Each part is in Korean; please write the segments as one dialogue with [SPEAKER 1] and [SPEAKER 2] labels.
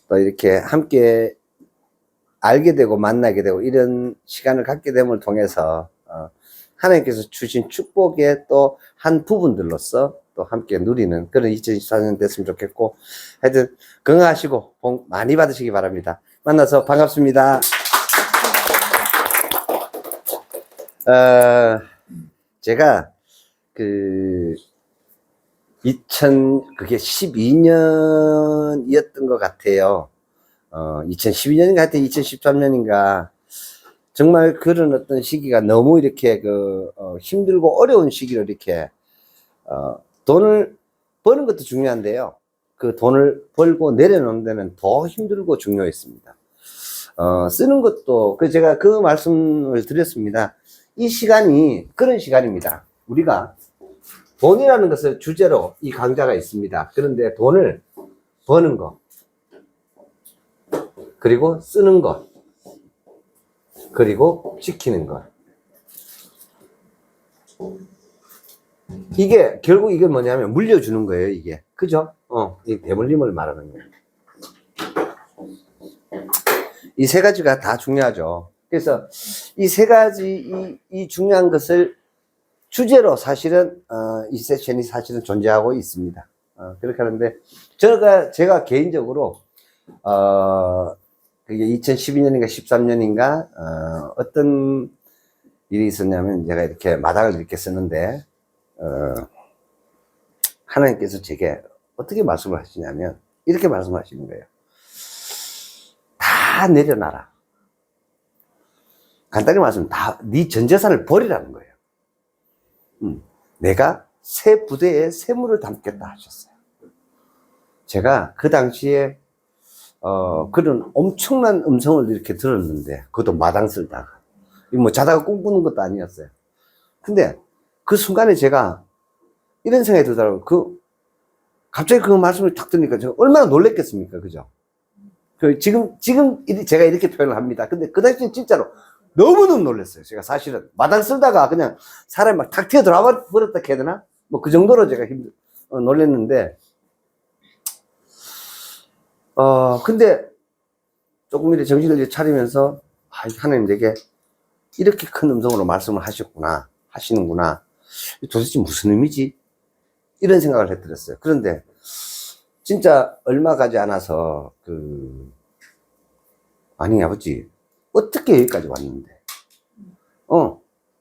[SPEAKER 1] 또 이렇게 함께 알게 되고 만나게 되고 이런 시간을 갖게 됨을 통해서 하나님께서 주신 축복의 또 한 부분들로서 또 함께 누리는 그런 2024년 됐으면 좋겠고, 하여튼 건강하시고 복 많이 받으시기 바랍니다. 만나서 반갑습니다. 제가 그게 12년이었던 것 같아요. 2012년인가 하여튼 2013년인가 정말 그런 어떤 시기가 너무 이렇게 힘들고 어려운 시기로 이렇게 돈을 버는 것도 중요한데요. 그 돈을 벌고 내려놓는 데는 더 힘들고 중요했습니다. 쓰는 것도 제가 그 말씀을 드렸습니다. 이 시간이 그런 시간입니다. 우리가 돈이라는 것을 주제로 이 강좌가 있습니다. 그런데 돈을 버는 것, 그리고 쓰는 것, 그리고 지키는 것. 이게 결국 이게 뭐냐면 물려주는 거예요, 이게. 그죠? 이 대물림을 말하는 거예요. 이 세 가지가 다 중요하죠. 그래서 이 세 가지, 이 중요한 것을 주제로 사실은, 이 세션이 사실은 존재하고 있습니다. 그렇게 하는데, 제가 개인적으로, 그게 2012년인가 13년인가, 어떤 일이 있었냐면, 제가 이렇게 마당을 이렇게 쓰는데, 하나님께서 제게 어떻게 말씀을 하시냐면, 이렇게 말씀하시는 거예요. 다 내려놔라. 간단히 말하면 네 전 재산을 버리라는 거예요. 내가 새 부대에 세물을 담겠다 하셨어요. 제가 그 당시에 그런 엄청난 음성을 이렇게 들었는데, 그것도 마당 쓸다가 뭐 자다가 꿈꾸는 것도 아니었어요. 근데 그 순간에 제가 이런 생각이 들더라고요. 갑자기 그 말씀을 탁 들으니까 제가 얼마나 놀랬겠습니까? 그죠? 지금 제가 이렇게 표현을 합니다. 근데 그 당시에 진짜로 너무너무 놀랐어요. 제가 사실은 마당 쓸다가 그냥 사람이 막 탁 튀어 들어와 버렸다 해야 되나? 뭐 그 정도로 제가 놀랐는데, 근데 조금 이렇게 정신을 차리면서, 하나님 내게 이렇게 큰 음성으로 말씀을 하시는구나. 도대체 무슨 의미지? 이런 생각을 해드렸어요. 그런데 진짜 얼마 가지 않아서 아니 아버지 어떻게 여기까지 왔는데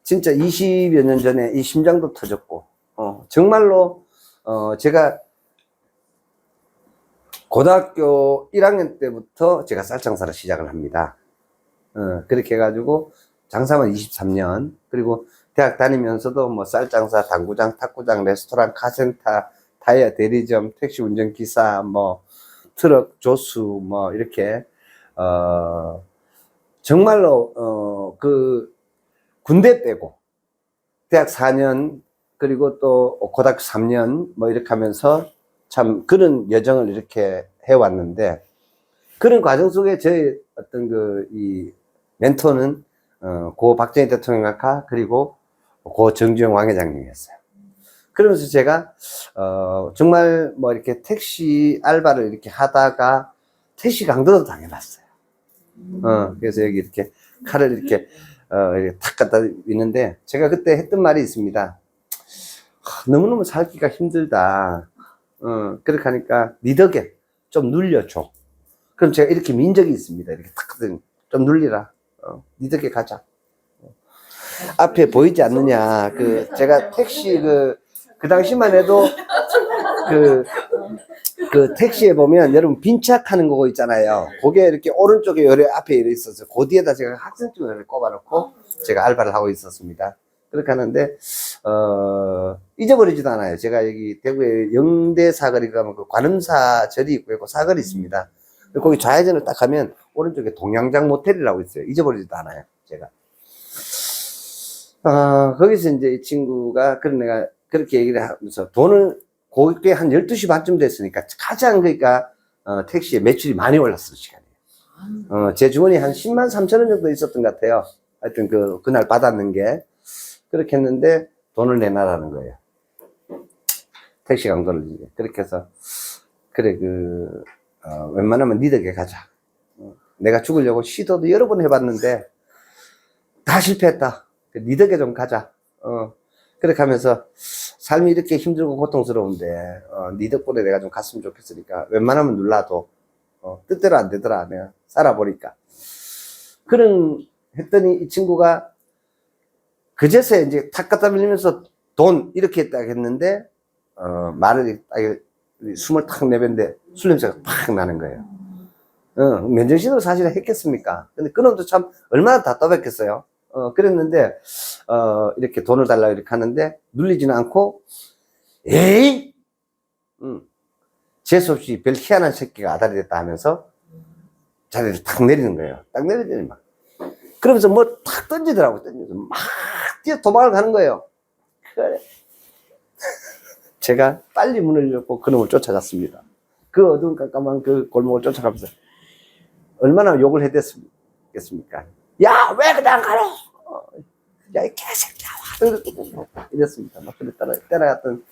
[SPEAKER 1] 진짜 20여 년 전에 이 심장도 터졌고 정말로 제가 고등학교 1학년 때부터 제가 쌀장사를 시작을 합니다. 그렇게 해가지고 장사만 23년, 그리고 대학 다니면서도 뭐 쌀장사, 당구장, 탁구장, 레스토랑, 카센터, 타이어 대리점, 택시 운전기사, 뭐 트럭 조수, 뭐 이렇게 정말로 군대 빼고 대학 4년, 그리고 또 고등학교 3년 뭐 이렇게 하면서 참 그런 여정을 이렇게 해왔는데, 그런 과정 속에 저의 어떤 이 멘토는 고 박정희 대통령 각하, 그리고 고 정주영 왕회장님이었어요. 그러면서 제가 정말 뭐 이렇게 택시 알바를 이렇게 하다가 택시 강도도 당해봤어요. 그래서 여기 이렇게 칼을 이렇게 탁 갖다 있는데, 제가 그때 했던 말이 있습니다. 너무너무 살기가 힘들다. 그렇게 하니까 니 덕에 좀 눌려줘. 그럼 제가 이렇게 민 적이 있습니다. 이렇게 탁 좀 눌리라. 니 덕에 가자. 앞에 보이지 않느냐. 제가 택시 그 당시만 해도 그 택시에 보면 여러분 빈착하는 거 있잖아요. 그게 이렇게 오른쪽에 앞에 있어서 그 뒤에다 제가 학생증을 꼽아놓고 제가 알바를 하고 있었습니다. 그렇게 하는데 잊어버리지도 않아요. 제가 여기 대구에 영대 사거리 가면 관음사 절이 있고요. 그 사거리 있습니다. 거기 좌회전을 딱 하면 오른쪽에 동양장 모텔이라고 있어요. 잊어버리지도 않아요, 제가. 거기서 이제 이 친구가 내가 그렇게 얘기를 하면서 돈을, 그게 한 12시 반쯤 됐으니까 가장 택시에 매출이 많이 올랐을 시간이에요. 제 주머니에 한 10만 3천 원 정도 있었던 것 같아요. 하여튼 그날 받았는 게. 그렇게 했는데 돈을 내놔라는 거예요. 택시 강도를 이제. 그렇게 해서, 그래, 웬만하면 니 덕에 가자. 내가 죽으려고 시도도 여러 번 해봤는데 다 실패했다. 니 덕에 좀 가자. 그렇게 하면서 삶이 이렇게 힘들고 고통스러운데 니 덕분에 내가 좀 갔으면 좋겠으니까 웬만하면 눌러도 뜻대로 안 되더라. 내가 살아보니까. 그런 했더니 이 친구가 그제서야 이제 탁 갖다 밀리면서 돈 이렇게 했다 했는데 말을 딱 숨을 탁 내뱉는데 술 냄새가 팍 나는 거예요. 맨정신으로 사실 했겠습니까? 근데 그놈도 참 얼마나 답답했겠어요. 그랬는데 이렇게 돈을 달라고 이렇게 하는데 눌리지는 않고 에이 재수없이 별 희한한 새끼가 아다리 됐다 하면서 자리를 탁 내리는 거예요. 딱 내리더니 막 그러면서 뭐 탁 던지더라고요. 던지면서 막 뛰어 도망을 가는 거예요. 그래. 제가 빨리 문을 열고 그놈을 쫓아갔습니다. 그 어두운 깜깜한 그 골목을 쫓아가면서 얼마나 욕을 해댔겠습니까? 야, 왜 그냥 가노? 야, 이 개새끼야. 이랬습니다. 막 그래 따라갔던.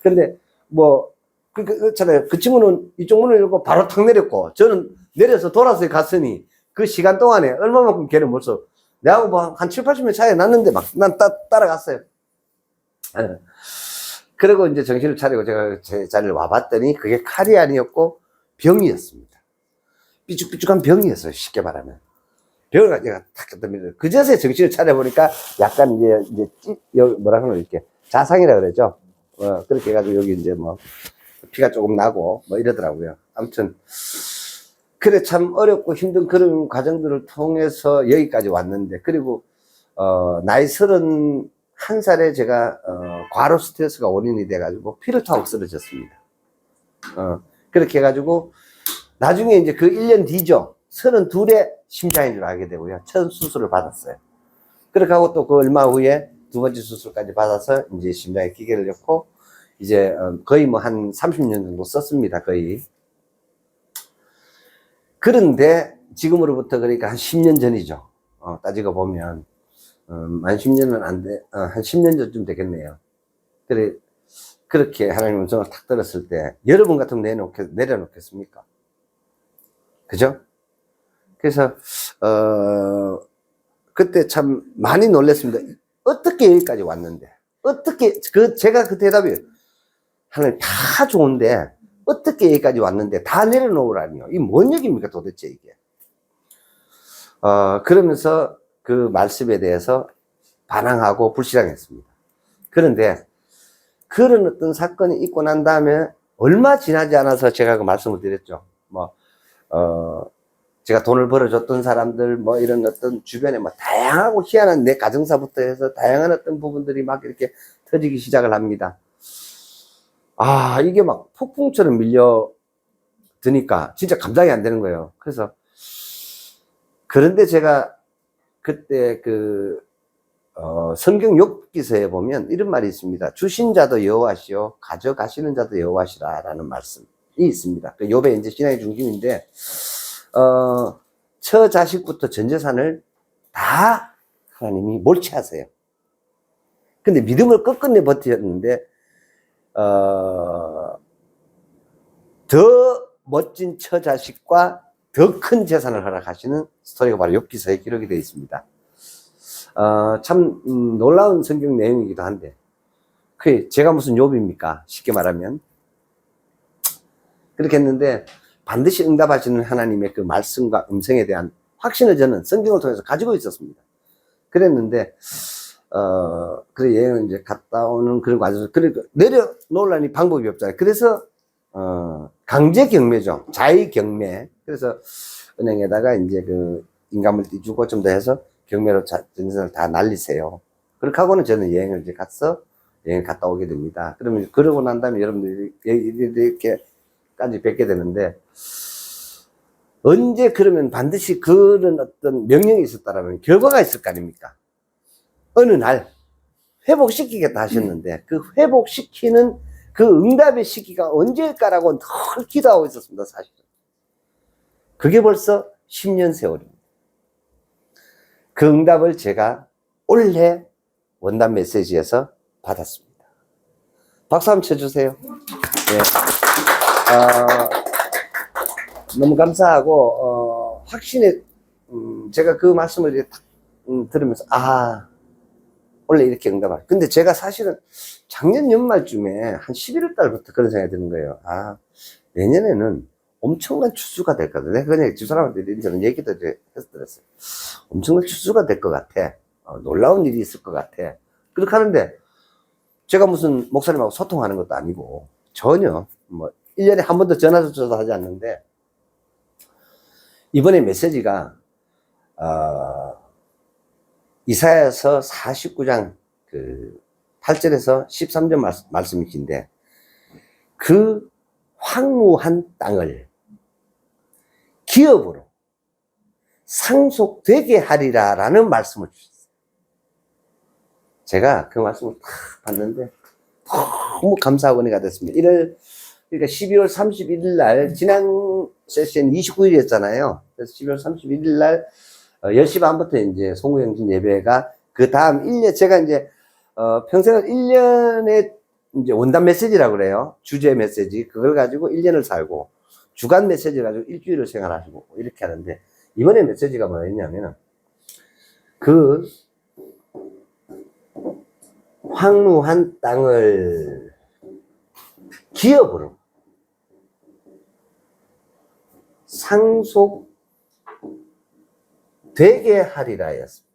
[SPEAKER 1] 근데 뭐, 그렇잖아요. 그 친구는 이쪽 문을 열고 바로 탁 내렸고, 저는 내려서 돌아서 갔으니 그 시간 동안에 얼마만큼 걔는 벌써 내하고 뭐 한 7, 80명 차이 났는데 막 난 따라갔어요. 그리고 이제 정신을 차리고 제가 제 자리를 와봤더니 그게 칼이 아니었고 병이었습니다. 삐죽삐죽한 병이었어요. 쉽게 말하면. 병을 제가 탁 갖다 밀어요. 그제서야 정신을 차려보니까 약간 이제 뭐라 그러나 이렇게 자상이라 그러죠. 그렇게 해가지고 여기 이제 뭐 피가 조금 나고 뭐 이러더라고요. 아무튼 그래 참 어렵고 힘든 그런 과정들을 통해서 여기까지 왔는데 그리고 나이 31살에 제가 과로 스트레스가 원인이 돼가지고 피를 타고 쓰러졌습니다. 그렇게 해가지고 나중에 이제 그 1년 뒤죠. 32에 심장인 줄 알게 되고요. 첫 수술을 받았어요. 그렇게 하고 또 그 얼마 후에 두 번째 수술까지 받아서 이제 심장에 기계를 넣고 이제 거의 뭐 한 30년 정도 썼습니다. 거의. 그런데 지금으로부터 그러니까 한 10년 전이죠. 따지고 보면 만 10년은 안 돼. 한 10년 전쯤 되겠네요. 그래 그렇게 하나님 음성을 탁 들었을 때 여러분 같으면 내려놓겠습니까? 그죠? 그래서 그때 참 많이 놀랐습니다. 어떻게 여기까지 왔는데 어떻게 제가 그 대답이에요. 하나님 다 좋은데 어떻게 여기까지 왔는데 다 내려놓으라니요. 이 뭔 얘기입니까 도대체 이게. 그러면서 그 말씀에 대해서 반항하고 불신앙했습니다. 그런데 그런 어떤 사건이 있고 난 다음에 얼마 지나지 않아서 제가 그 말씀을 드렸죠. 제가 돈을 벌어줬던 사람들, 뭐 이런 어떤 주변에 뭐 다양하고 희한한 내 가정사부터 해서 다양한 어떤 부분들이 막 이렇게 터지기 시작을 합니다. 이게 막 폭풍처럼 밀려드니까 진짜 감당이 안 되는 거예요. 그래서, 그런데 제가 그때 성경 욥기서에 보면 이런 말이 있습니다. 주신 자도 여호와시요, 가져가시는 자도 여호와시라라는 말씀이 있습니다. 그 욥의 이제 신앙의 중심인데, 처 자식부터 전 재산을 다 하나님이 몰치하세요. 근데 믿음을 끝끝내 버텼는데, 더 멋진 처 자식과 더 큰 재산을 허락하시는 스토리가 바로 욥기서에 기록이 되어 있습니다. 참 놀라운 성경 내용이기도 한데, 제가 무슨 욥입니까? 쉽게 말하면. 그렇게 했는데 반드시 응답하시는 하나님의 그 말씀과 음성에 대한 확신을 저는 성경을 통해서 가지고 있었습니다. 그랬는데 그래 여행을 이제 갔다 오는 그런 과정에서 내려놓으려니 방법이 없잖아요. 그래서 강제 경매죠. 자의 경매. 그래서 은행에다가 이제 그 인감을 띄주고 좀 더 해서 경매로 전세를 다 날리세요. 그렇게 하고는 저는 여행을 이제 여행을 갔다 오게 됩니다. 그러면 그러고 난 다음에 여러분들이 이렇게까지 뵙게 되는데, 언제 그러면 반드시 그런 어떤 명령이 있었다라면 결과가 있을 거 아닙니까? 어느 날 회복시키겠다 하셨는데 그 회복시키는 그 응답의 시기가 언제일까라고 늘 기도하고 있었습니다. 사실은 그게 벌써 10년 세월입니다. 그 응답을 제가 올해 원단 메시지에서 받았습니다. 박수 한번 쳐주세요. 네. 너무 감사하고, 확신에, 제가 그 말씀을 이제 딱, 들으면서, 원래 이렇게 응답할. 근데 제가 사실은 작년 연말쯤에 한 11월 달부터 그런 생각이 드는 거예요. 내년에는 엄청난 추수가 될 거다. 내가 그냥 두 사람한테 이런 얘기도 해서 들었어요. 엄청난 추수가 될 것 같아. 놀라운 일이 있을 것 같아. 그렇게 하는데, 제가 무슨 목사님하고 소통하는 것도 아니고, 전혀, 1년에 한 번도 전화조차도 하지 않는데, 이번에 메시지가, 이사야서 49장 8절에서 13절 말씀이신데, 그 황무한 땅을 기업으로 상속되게 하리라 라는 말씀을 주셨어요. 제가 그 말씀을 딱 봤는데 너무 감사하고 은혜가 됐습니다. 그러니까 12월 31일 날, 지난 세션 29일이었잖아요. 그래서 12월 31일 날 10시 반부터 이제 송구영신 예배가, 그 다음 1년, 제가 이제 평생을 1년의 이제 원단 메시지라고 그래요. 주제 메시지. 그걸 가지고 1년을 살고, 주간 메시지 가지고 일주일을 생활하시고, 이렇게 하는데, 이번에 메시지가 뭐였냐면, 그 황무한 땅을 기업으로 상속 되게 하리라 였습니다.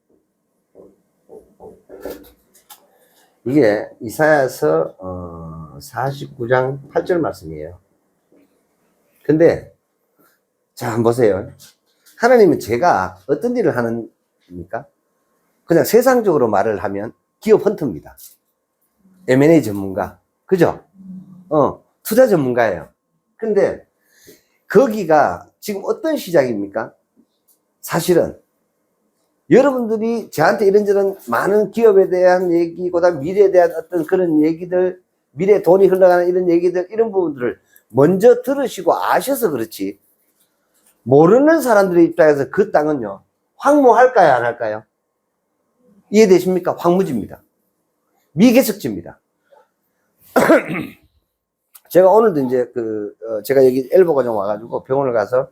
[SPEAKER 1] 이게 이사야서 49장 8절 말씀이에요. 근데 자, 한번 보세요. 하나님은 제가 어떤 일을 하는입니까? 그냥 세상적으로 말을 하면 기업 헌터입니다. M&A 전문가. 그죠? 투자 전문가예요. 근데 거기가 지금 어떤 시작입니까? 사실은 여러분들이 저한테 이런저런 많은 기업에 대한 얘기보다 미래에 대한 어떤 그런 얘기들, 미래에 돈이 흘러가는 이런 얘기들, 이런 부분들을 먼저 들으시고 아셔서 그렇지, 모르는 사람들의 입장에서 그 땅은요, 황무할까요, 안 할까요? 이해되십니까? 황무지입니다. 미개척지입니다. 제가 오늘도 이제 제가 여기 엘보가정 와가지고 병원을 가서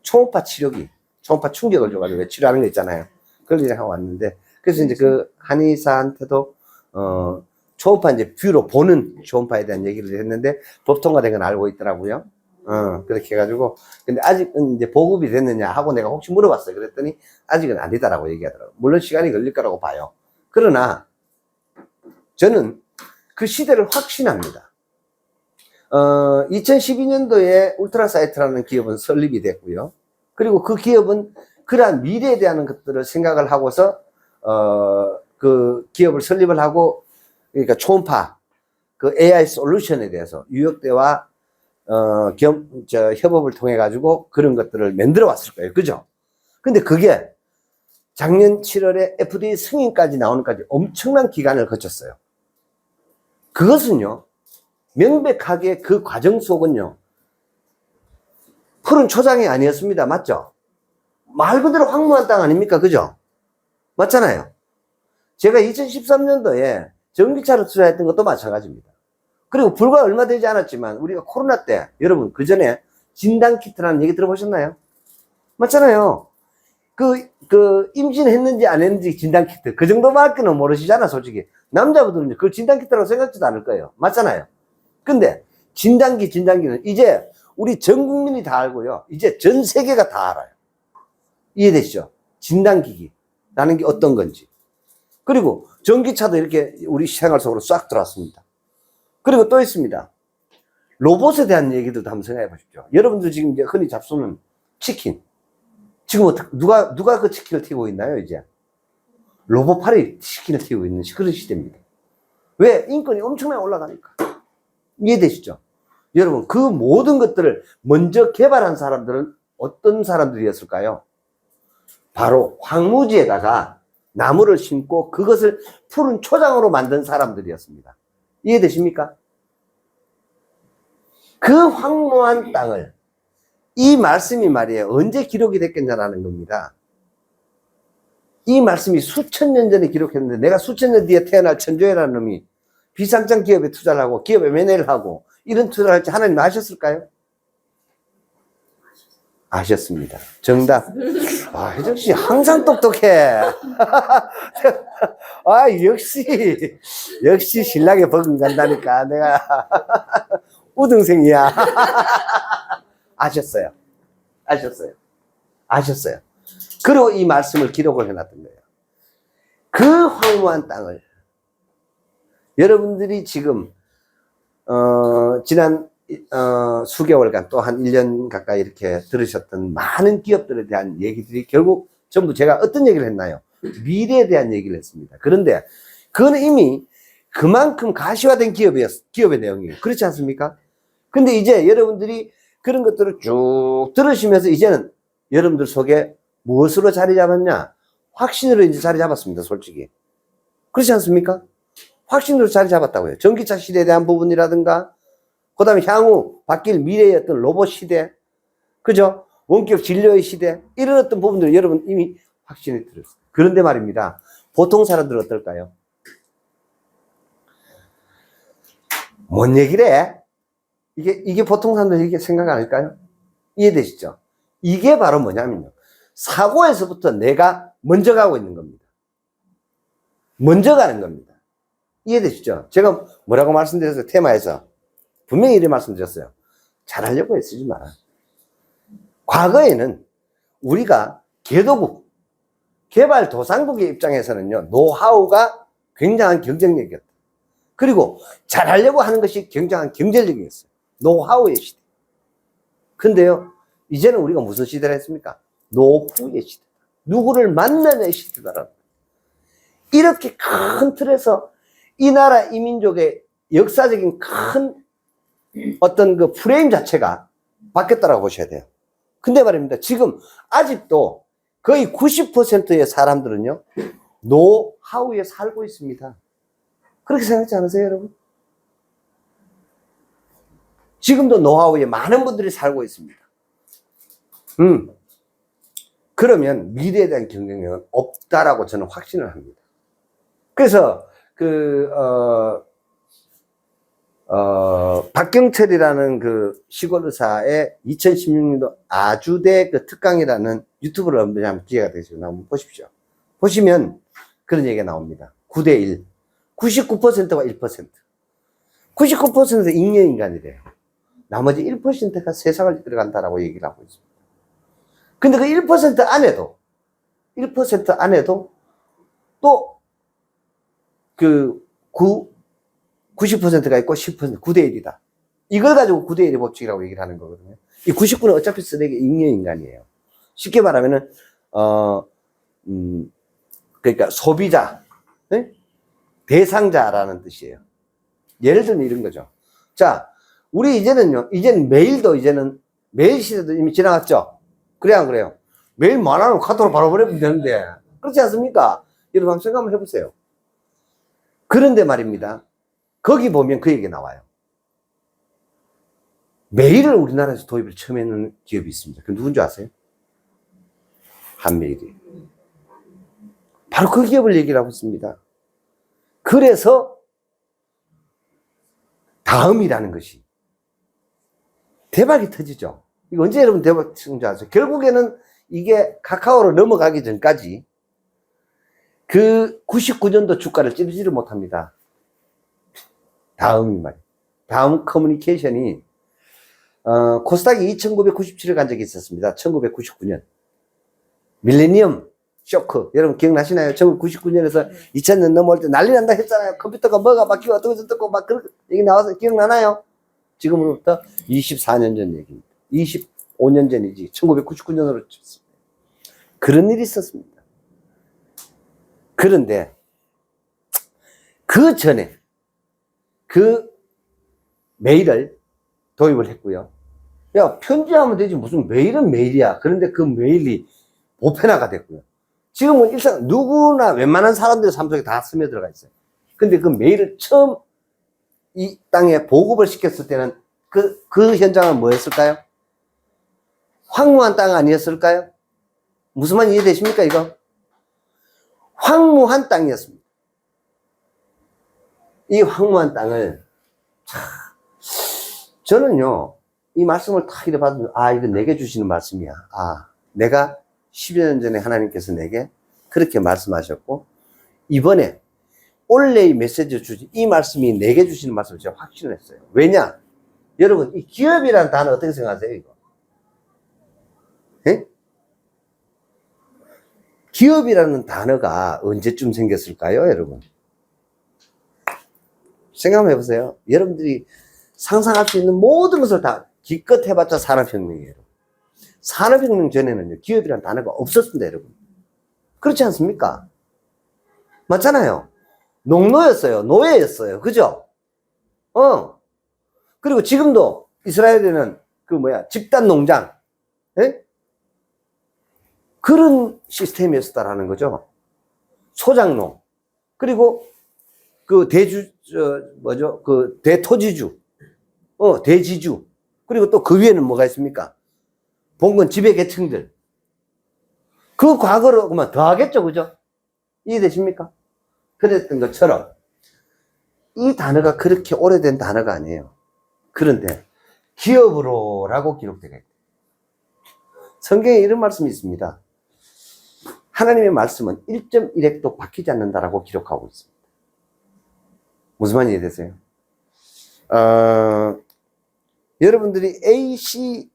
[SPEAKER 1] 초음파 치료기, 초음파 충격을 줘가지고 치료하는 거 있잖아요. 그걸 이제 하고 왔는데, 그래서 이제 그 한의사한테도, 초음파 이제 뷰로 보는 초음파에 대한 얘기를 했는데, 법 통과된 건 알고 있더라고요. 그렇게 해가지고, 근데 아직은 이제 보급이 됐느냐 하고 내가 혹시 물어봤어요. 그랬더니 아직은 아니다라고 얘기하더라고요. 물론 시간이 걸릴 거라고 봐요. 그러나 저는 그 시대를 확신합니다. 2012년도에 울트라사이트라는 기업은 설립이 됐고요. 그리고 그 기업은 그러한 미래에 대한 것들을 생각을 하고서 그 기업을 설립을 하고, 그러니까 초음파 그 AI 솔루션에 대해서 유역대와 협업을 통해 가지고 그런 것들을 만들어 왔을 거예요. 그죠? 근데 그게 작년 7월에 FDA 승인까지 나오는까지 엄청난 기간을 거쳤어요. 그것은요, 명백하게 그 과정 속은요, 푸른 초장이 아니었습니다. 맞죠? 말 그대로 황무한 땅 아닙니까? 그죠? 맞잖아요. 제가 2013년도에 전기차를 투자했던 것도 마찬가지입니다. 그리고 불과 얼마 되지 않았지만 우리가 코로나 때, 여러분 그 전에 진단키트라는 얘기 들어보셨나요? 맞잖아요. 임신했는지 안 했는지 진단키트, 그 정도밖에는 모르시잖아. 솔직히 남자분들은 그 진단키트라고 생각지도 않을 거예요. 맞잖아요. 근데 진단기는 이제 우리 전 국민이 다 알고요, 이제 전 세계가 다 알아요. 이해되시죠? 진단기기라는 게 어떤 건지. 그리고 전기차도 이렇게 우리 생활 속으로 싹 들어왔습니다. 그리고 또 있습니다. 로봇에 대한 얘기도 한번 생각해 보십시오. 여러분들 지금 이제 흔히 잡수는 치킨, 지금 누가 그 치킨을 튀고 있나요? 이제 로봇팔이 치킨을 튀고 있는 그런 시대입니다. 왜? 인건이 엄청나게 올라가니까. 이해되시죠? 여러분, 그 모든 것들을 먼저 개발한 사람들은 어떤 사람들이었을까요? 바로 황무지에다가 나무를 심고 그것을 푸른 초장으로 만든 사람들이었습니다. 이해되십니까? 그 황무한 땅을, 이 말씀이 말이에요, 언제 기록이 됐겠냐라는 겁니다. 이 말씀이 수천 년 전에 기록했는데, 내가 수천 년 뒤에 태어날 천조회라는 놈이 비상장 기업에 투자를 하고 기업에 M&A를 하고 이런 투자를 할지 하나님 아셨을까요? 아셨습니다. 정답. 아, 혜정 씨 항상 똑똑해. 아, 역시 신랑의 버금 간다니까. 내가 우등생이야. 아셨어요. 아셨어요. 그리고 이 말씀을 기록을 해놨던 거예요. 그 황무한 땅을 여러분들이 지금 지난 수개월간 또 한 1년 가까이 이렇게 들으셨던 많은 기업들에 대한 얘기들이 결국 전부 제가 어떤 얘기를 했나요? 미래에 대한 얘기를 했습니다. 그런데 그건 이미 그만큼 가시화된 기업의 내용이에요. 그렇지 않습니까? 근데 이제 여러분들이 그런 것들을 쭉 들으시면서 이제는 여러분들 속에 무엇으로 자리 잡았냐? 확신으로 이제 자리 잡았습니다, 솔직히. 그렇지 않습니까? 확신으로 자리 잡았다고요. 전기차 시대에 대한 부분이라든가, 그 다음에 향후 바뀔 미래의 어떤 로봇 시대, 그죠? 원격 진료의 시대, 이런 어떤 부분들을 여러분 이미 확신이 들었어요. 그런데 말입니다. 보통 사람들은 어떨까요? 뭔 얘기를 해? 이게 보통 사람들 이렇게 생각 안 할까요? 이해되시죠? 이게 바로 뭐냐면요. 사고에서부터 내가 먼저 가고 있는 겁니다. 먼저 가는 겁니다. 이해되시죠? 제가 뭐라고 말씀드렸어요? 테마에서. 분명히 이렇게 말씀드렸어요. 잘하려고 애쓰지 마라. 과거에는 우리가 개도국, 개발도상국의 입장에서는요, 노하우가 굉장한 경쟁력이었다. 그리고 잘하려고 하는 것이 굉장한 경쟁력이었어요. 노하우의 시대. 근데요, 이제는 우리가 무슨 시대를 했습니까? 노후의 시대. 누구를 만나는 시대다라는 거예요. 이렇게 큰 틀에서 이 나라 이 민족의 역사적인 큰 어떤 그 프레임 자체가 바뀌었다고 보셔야 돼요. 근데 말입니다. 지금 아직도 거의 90%의 사람들은요, 노하우에 살고 있습니다. 그렇게 생각하지 않으세요, 여러분? 지금도 노하우에 많은 분들이 살고 있습니다. 그러면 미래에 대한 경쟁력은 없다라고 저는 확신을 합니다. 그래서 박경철이라는 그 시골의사의 2016년도 아주대 그 특강이라는 유튜브를 한번 기회가 되시면 한번 보십시오. 보시면 그런 얘기가 나옵니다. 9대1. 99%가 1%. 99%는 잉여인간이래요. 나머지 1%가 세상을 이끌어간다라고 얘기를 하고 있습니다. 근데 그 1% 안에도 또 그 90%가 있고 10% 9대1이다. 이걸 가지고 9대1의 법칙이라고 얘기를 하는 거거든요. 이 99는 어차피 쓰레기 잉여인간이에요. 쉽게 말하면은 그러니까 소비자, 네? 대상자라는 뜻이에요. 예를 들면 이런 거죠. 자, 우리 이제는 메일도 메일 시대도 이미 지나갔죠? 그래, 안 그래요? 메일 많아면 카톡으로 바로 보내면 되는데. 그렇지 않습니까? 여러분 한번 생각 한번 해보세요. 그런데 말입니다. 거기 보면 그 얘기가 나와요. 메일을 우리나라에서 도입을 처음 했는 기업이 있습니다. 그 누군지 아세요? 한메일이에요. 바로 그 기업을 얘기를 하고 있습니다. 그래서 다음이라는 것이 대박이 터지죠. 이거 언제 여러분 대박 터진 줄 아세요? 결국에는 이게 카카오로 넘어가기 전까지 그 99년도 주가를 찌르지를 못합니다. 다음이 말이에요. 다음 커뮤니케이션이 코스닥이 2997을 간 적이 있었습니다. 1999년. 밀레니엄 쇼크. 여러분 기억나시나요? 1999년에서 2000년 넘어올 때 난리 난다 했잖아요. 컴퓨터가 뭐가 바뀌고 어떻게 뜯고 막 그런 얘기 나와서 기억나나요? 지금으로부터 24년 전 얘기입니다. 25년 전이지. 1999년으로 쳤습니다. 그런 일이 있었습니다. 그런데 그 전에 그 메일을 도입을 했고요. 야, 편지하면 되지 무슨 메일은 메일이야. 그런데 그 메일이 보편화가 됐고요. 지금은 일단 누구나 웬만한 사람들의 삶 속에 다 스며들어가 있어요. 근데 그 메일을 처음 이 땅에 보급을 시켰을 때는 그 현장은 뭐였을까요? 황무한 땅 아니었을까요? 무슨 말 이해되십니까, 이거? 황무한 땅이었습니다. 이 황무한 땅을, 저는요, 이 말씀을 탁 이래 받으면, 아, 이거 내게 주시는 말씀이야. 아, 내가 10여 년 전에 하나님께서 내게 그렇게 말씀하셨고, 이번에 원래 이 메시지를 주신 이 말씀이 내게 주시는 말씀을 제가 확신을 했어요. 왜냐? 여러분, 이 기업이라는 단어 어떻게 생각하세요, 이거? 예? 기업이라는 단어가 언제쯤 생겼을까요, 여러분? 생각 한번 해보세요. 여러분들이 상상할 수 있는 모든 것을 다 기껏 해봤자 산업혁명이에요. 산업혁명 전에는요, 기업이라는 단어가 없었습니다, 여러분. 그렇지 않습니까? 맞잖아요. 농노였어요. 노예였어요. 그죠? 그리고 지금도 이스라엘에는 집단 농장, 예? 그런 시스템이었다라는 거죠. 소작농. 그리고 대토지주, 대지주. 그리고 또 그 위에는 뭐가 있습니까? 봉건 지배계층들. 그 과거로 그만 더 하겠죠, 그죠? 이해되십니까? 그랬던 것처럼 이 단어가 그렇게 오래된 단어가 아니에요. 그런데 기업으로라고 기록되어 있다. 성경에 이런 말씀이 있습니다. 하나님의 말씀은 1.1획도 바뀌지 않는다라고 기록하고 있습니다. 무슨 말인지 이해되세요? 여러분들이 AD,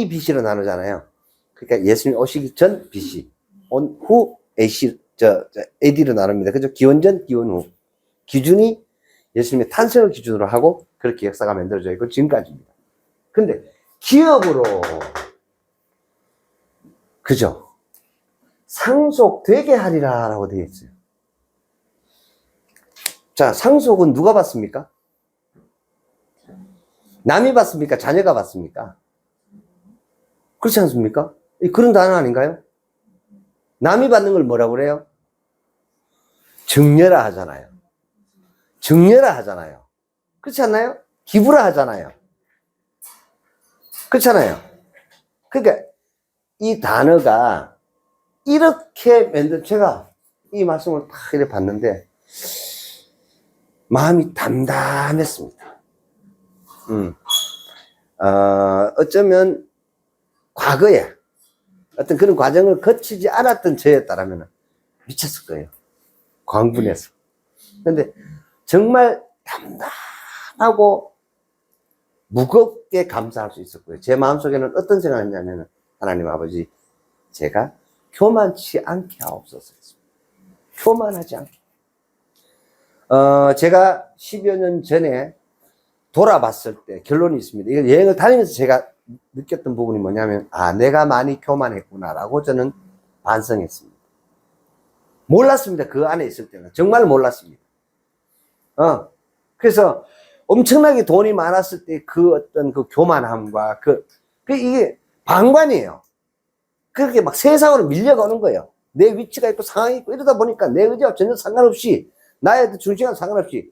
[SPEAKER 1] BC로 나누잖아요. 그러니까 예수님 오시기 전 BC, 온 후 AD로 나눕니다. 그죠? 기원 전, 기원 후. 기준이 예수님의 탄생을 기준으로 하고 그렇게 역사가 만들어져 있고 지금까지입니다. 근데 기업으로, 그죠? 상속되게 하리라 라고 되어 있어요. 자, 상속은 누가 받습니까? 남이 받습니까? 자녀가 받습니까? 그렇지 않습니까? 그런 단어 아닌가요? 남이 받는 걸 뭐라고 그래요? 증여라 하잖아요. 증여라 하잖아요. 그렇지 않나요? 기부라 하잖아요. 그렇잖아요. 그러니까 이 단어가 이렇게 제가 이 말씀을 딱 이렇게 봤는데 마음이 담담했습니다. 어쩌면 과거에 어떤 그런 과정을 거치지 않았던 저였다라면 미쳤을 거예요. 광분해서. 근데 정말 담담하고 무겁게 감사할 수 있었고요. 제 마음속에는 어떤 생각이냐면, 하나님 아버지, 제가 교만치 않게 하옵소서 했습니다. 교만하지 않게. 제가 10여 년 전에 돌아봤을 때 결론이 있습니다. 이거 여행을 다니면서 제가 느꼈던 부분이 뭐냐면, 아, 내가 많이 교만했구나라고 저는 반성했습니다. 몰랐습니다. 그 안에 있을 때는. 정말 몰랐습니다. 그래서 엄청나게 돈이 많았을 때 그 어떤 그 교만함과 이게 방관이에요. 그렇게 막 세상으로 밀려가는 거예요. 내 위치가 있고 상황이 있고 이러다 보니까 내 의지와 전혀 상관없이, 나의 중심과 상관없이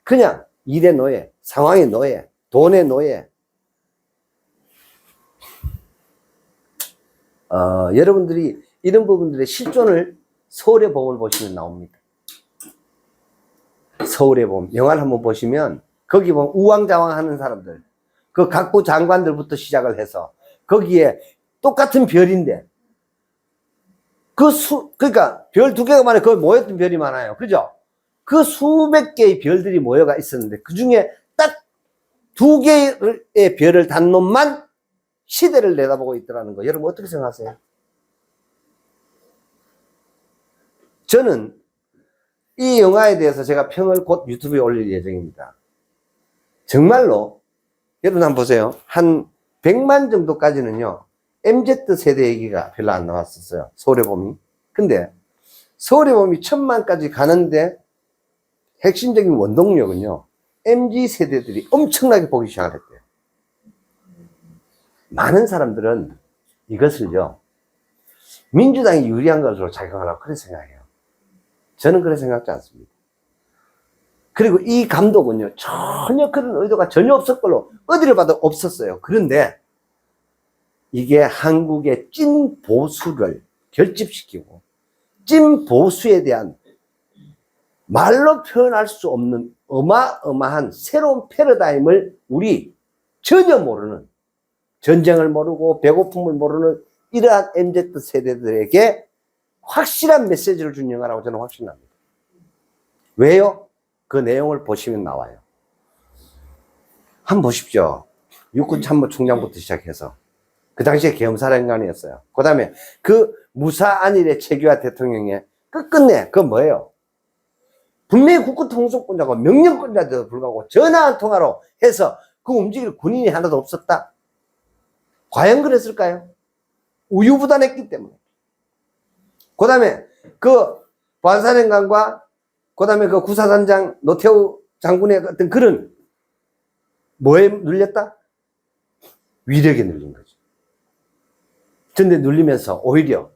[SPEAKER 1] 그냥 일의 노예, 상황의 노예, 돈의 노예. 여러분들이 이런 부분들의 실존을 서울의 봄을 보시면 나옵니다. 서울의 봄 영화를 한번 보시면 거기 보면 우왕좌왕 하는 사람들, 그 각부 장관들부터 시작을 해서 거기에 똑같은 별인데 그러니까 별 2개가 많아요. 거기 모였던 별이 많아요. 그죠? 그 수백 개의 별들이 모여가 있었는데 그 중에 딱 2개의 별을 단 놈만 시대를 내다보고 있더라는 거. 여러분 어떻게 생각하세요? 저는 이 영화에 대해서 제가 평을 곧 유튜브에 올릴 예정입니다. 정말로 여러분 한번 보세요. 한 100만 정도까지는요 MZ세대 얘기가 별로 안 나왔었어요. 서울의 봄이. 근데 서울의 봄이 1000만까지 가는데 핵심적인 원동력은요 MZ세대들이 엄청나게 보기 시작을 했대요. 많은 사람들은 이것을요 민주당이 유리한 것으로 작용하라고 그렇게 생각해요. 저는 그렇게 생각하지 않습니다. 그리고 이 감독은요 전혀 그런 의도가 전혀 없을 걸로 어디를 봐도 없었어요. 그런데 이게 한국의 찐 보수를 결집시키고 찐 보수에 대한 말로 표현할 수 없는 어마어마한 새로운 패러다임을 우리 전혀 모르는, 전쟁을 모르고 배고픔을 모르는 이러한 MZ 세대들에게 확실한 메시지를 준 영화라고 저는 확신합니다. 왜요? 그 내용을 보시면 나와요. 한번 보십시오. 육군참모총장부터 시작해서 그 당시에 계엄사령관이었어요. 그 다음에 그 무사안일의 최규하 대통령의 끝끝내 그건 뭐예요? 분명히 국가통수권자고 명령권자도 불구하고 전화 한 통화로 해서 그 움직일 군인이 하나도 없었다. 과연 그랬을까요? 우유부단했기 때문에. 그 다음에 그 보안사령관과 그 다음에 그 구사단장 노태우 장군의 어떤 그런 뭐에 눌렸다? 위력에 눌린 거죠. 근데 눌리면서 오히려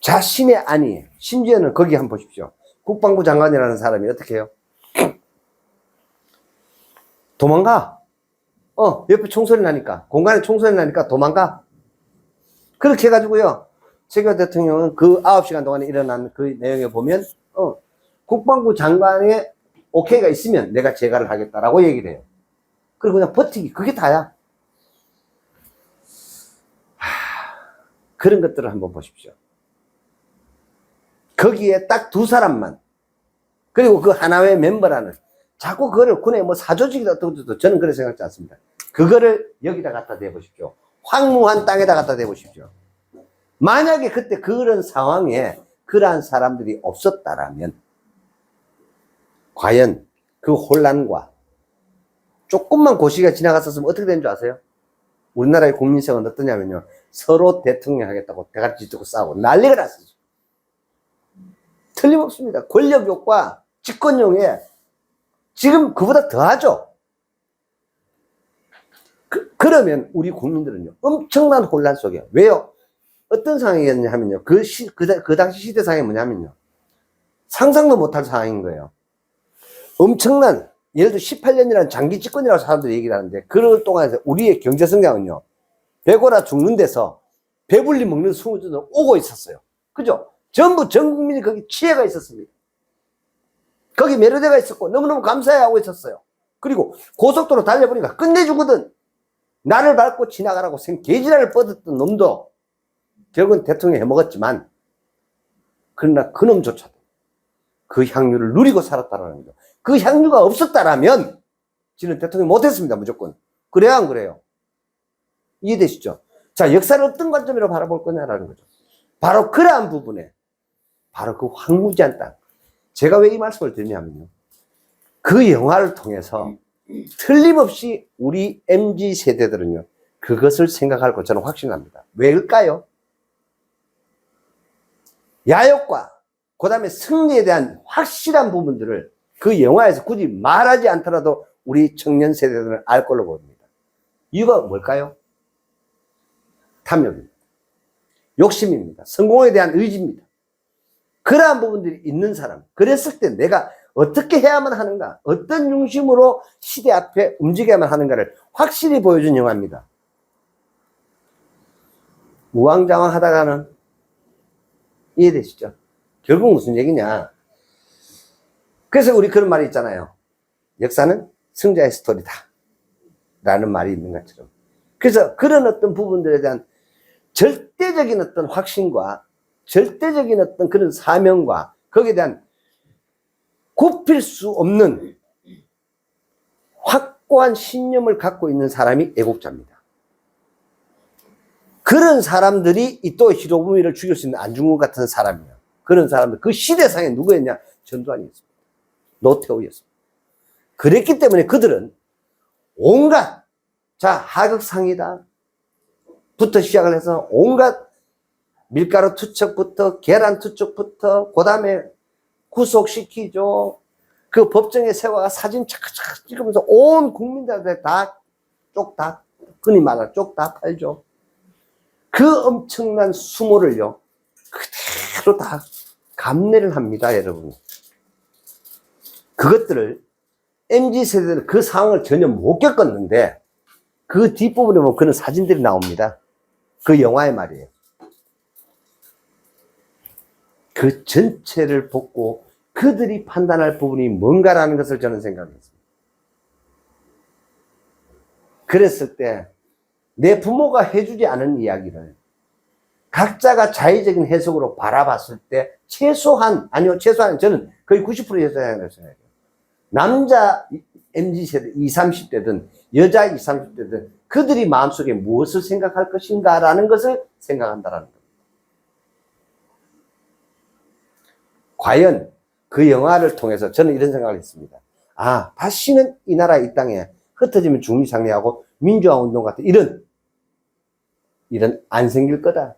[SPEAKER 1] 자신의 안위, 심지어는 거기 한번 보십시오. 국방부 장관이라는 사람이 어떻게 해요? 도망가. 옆에 총소리 나니까, 공간에 총소리 나니까 도망가. 그렇게 해가지고요, 최규하 대통령은 그 9시간 동안에 일어난 그 내용에 보면, 국방부 장관의 오케이가 있으면 내가 재가를 하겠다라고 얘기를 해요. 그리고 그냥 버티기, 그게 다야. 그런 것들을 한번 보십시오. 거기에 딱 두 사람만, 그리고 그 하나의 멤버라는, 자꾸 그거를 군의 뭐 사조직이다 어떠고저떠고 저는 그렇게 생각하지 않습니다. 그거를 여기다 갖다 대보십시오. 황무한 땅에다 갖다 대보십시오. 만약에 그때 그런 상황에 그러한 사람들이 없었다라면 과연 그 혼란과 조금만 고시가 지나갔었으면 어떻게 된 줄 아세요? 우리나라의 국민성은 어떠냐면요, 서로 대통령 하겠다고 대가리 찢고 싸우고 난리가 났었죠. 틀림없습니다. 권력욕과 집권용에 지금 그보다 더하죠. 그러면 우리 국민들은요, 엄청난 혼란 속에, 왜요? 어떤 상황이었냐 하면요, 그 당시 시대상이 뭐냐면요, 상상도 못할 상황인 거예요. 엄청난, 예를 들어 18년이라는 장기 집권이라고 사람들이 얘기를 하는데, 그럴 동안에서 우리의 경제 성장은요, 배고라 죽는 데서 배불리 먹는 수준으로 오고 있었어요. 그죠? 전부 전 국민이 거기 치해가 있었습니다. 거기 매료대가 있었고 너무너무 감사해하고 있었어요. 그리고 고속도로 달려보니까 끝내주거든. 나를 밟고 지나가라고 개지랄을 뻗었던 놈도 결국은 대통령 해먹었지만, 그러나 그놈조차도 그 향유를 누리고 살았다라는 거죠. 그 향유가 없었다라면 지는 대통령 못했습니다. 무조건. 그래야 안 그래요? 이해되시죠? 자, 역사를 어떤 관점으로 바라볼 거냐라는 거죠. 바로 그러한 부분에, 바로 그 황무지한 땅. 제가 왜 이 말씀을 드리냐면요, 그 영화를 통해서 틀림없이 우리 MZ 세대들은요, 그것을 생각할 것 저는 확신합니다. 왜일까요? 야욕과 그 다음에 승리에 대한 확실한 부분들을 그 영화에서 굳이 말하지 않더라도 우리 청년 세대들은 알 걸로 보입니다. 이유가 뭘까요? 탐욕입니다. 욕심입니다. 성공에 대한 의지입니다. 그러한 부분들이 있는 사람, 그랬을 때 내가 어떻게 해야만 하는가, 어떤 중심으로 시대 앞에 움직여야만 하는가를 확실히 보여준 영화입니다. 우왕좌왕 하다가는, 이해되시죠? 결국 무슨 얘기냐, 그래서 우리 그런 말이 있잖아요. 역사는 승자의 스토리다 라는 말이 있는 것처럼, 그래서 그런 어떤 부분들에 대한 절대적인 어떤 확신과 절대적인 어떤 그런 사명과 거기에 대한 굽힐 수 없는 확고한 신념을 갖고 있는 사람이 애국자입니다. 그런 사람들이 또 히로부미를 죽일 수 있는 안중근 같은 사람이에요. 그런 사람들, 그 시대상에 누구였냐? 전두환이었습니다. 노태우였습니다. 그랬기 때문에 그들은 온갖, 자, 하극상이다 부터 시작을 해서 온갖 밀가루 투척부터 계란 투척부터 그 다음에 구속시키죠. 그 법정에 세워가 사진 착착 찍으면서 온 국민들한테 다 흔히 말하는 쪽 다 팔죠. 그 엄청난 수모를요, 그대로 다 감내를 합니다, 여러분. 그것들을 MZ세대는 그 상황을 전혀 못 겪었는데, 그 뒷부분에 보면 그런 사진들이 나옵니다. 그 영화의 말이에요. 그 전체를 보고 그들이 판단할 부분이 뭔가라는 것을 저는 생각했습니다. 그랬을 때 내 부모가 해주지 않은 이야기를 각자가 자의적인 해석으로 바라봤을 때 최소한 저는 거의 90% 여자라고 생각해요. 남자 MZ세대 20, 30대든 여자 20, 30대든 그들이 마음속에 무엇을 생각할 것인가라는 것을 생각한다라는 겁니다. 과연 그 영화를 통해서 저는 이런 생각을 했습니다. 아, 다시는 이 나라 이 땅에 흩어지면 중리상리하고 민주화 운동 같은 이런 안 생길 거다.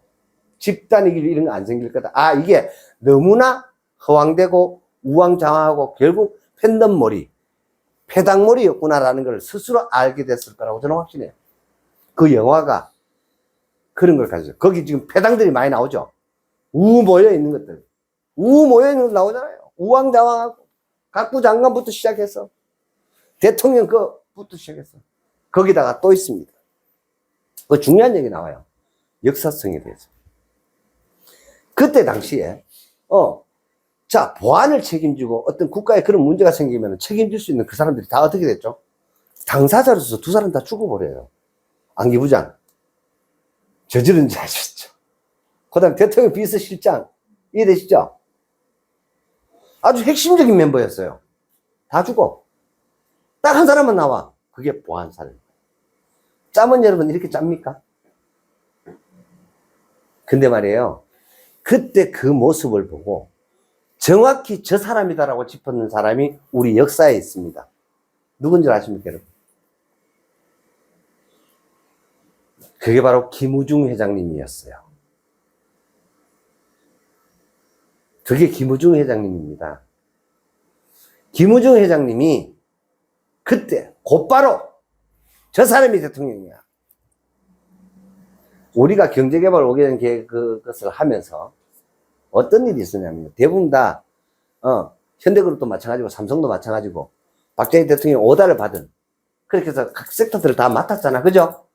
[SPEAKER 1] 집단의 길 이런 거 안 생길 거다. 아, 이게 너무나 허황되고 우왕좌왕하고 결국 팬덤몰이, 패당몰이였구나라는 걸 스스로 알게 됐을 거라고 저는 확신해요. 그 영화가 그런 걸 가지고, 거기 지금 패당들이 많이 나오죠. 우 모여 있는 것들. 우 모여 있는 것 나오잖아요. 우왕좌왕하고, 각부 장관부터 시작해서, 대통령 그부터 시작해서, 거기다가 또 있습니다. 그 중요한 얘기 나와요. 역사성에 대해서. 그때 당시에, 자, 보안을 책임지고 어떤 국가에 그런 문제가 생기면 책임질 수 있는 그 사람들이 다 어떻게 됐죠? 당사자로서 두 사람 다 죽어버려요. 안기부장. 저지른 자셨죠. 그 다음에 대통령 비서실장. 이해되시죠? 아주 핵심적인 멤버였어요. 다 죽어. 딱 한 사람만 나와. 그게 보안사를. 짬은 여러분 이렇게 짭니까? 근데 말이에요. 그때 그 모습을 보고 정확히 저 사람이다라고 짚었는 사람이 우리 역사에 있습니다. 누군지 아십니까, 여러분? 그게 바로 김우중 회장님이었어요. 그게 김우중 회장님입니다. 김우중 회장님이 그때 곧바로 저 사람이 대통령이야. 우리가 경제개발 5개년 계획 그것을 하면서 어떤 일이 있었냐면 대부분 다 현대그룹도 마찬가지고 삼성도 마찬가지고 박정희 대통령이 오다를 받은 그렇게 해서 각 섹터들을 다 맡았잖아. 그죠?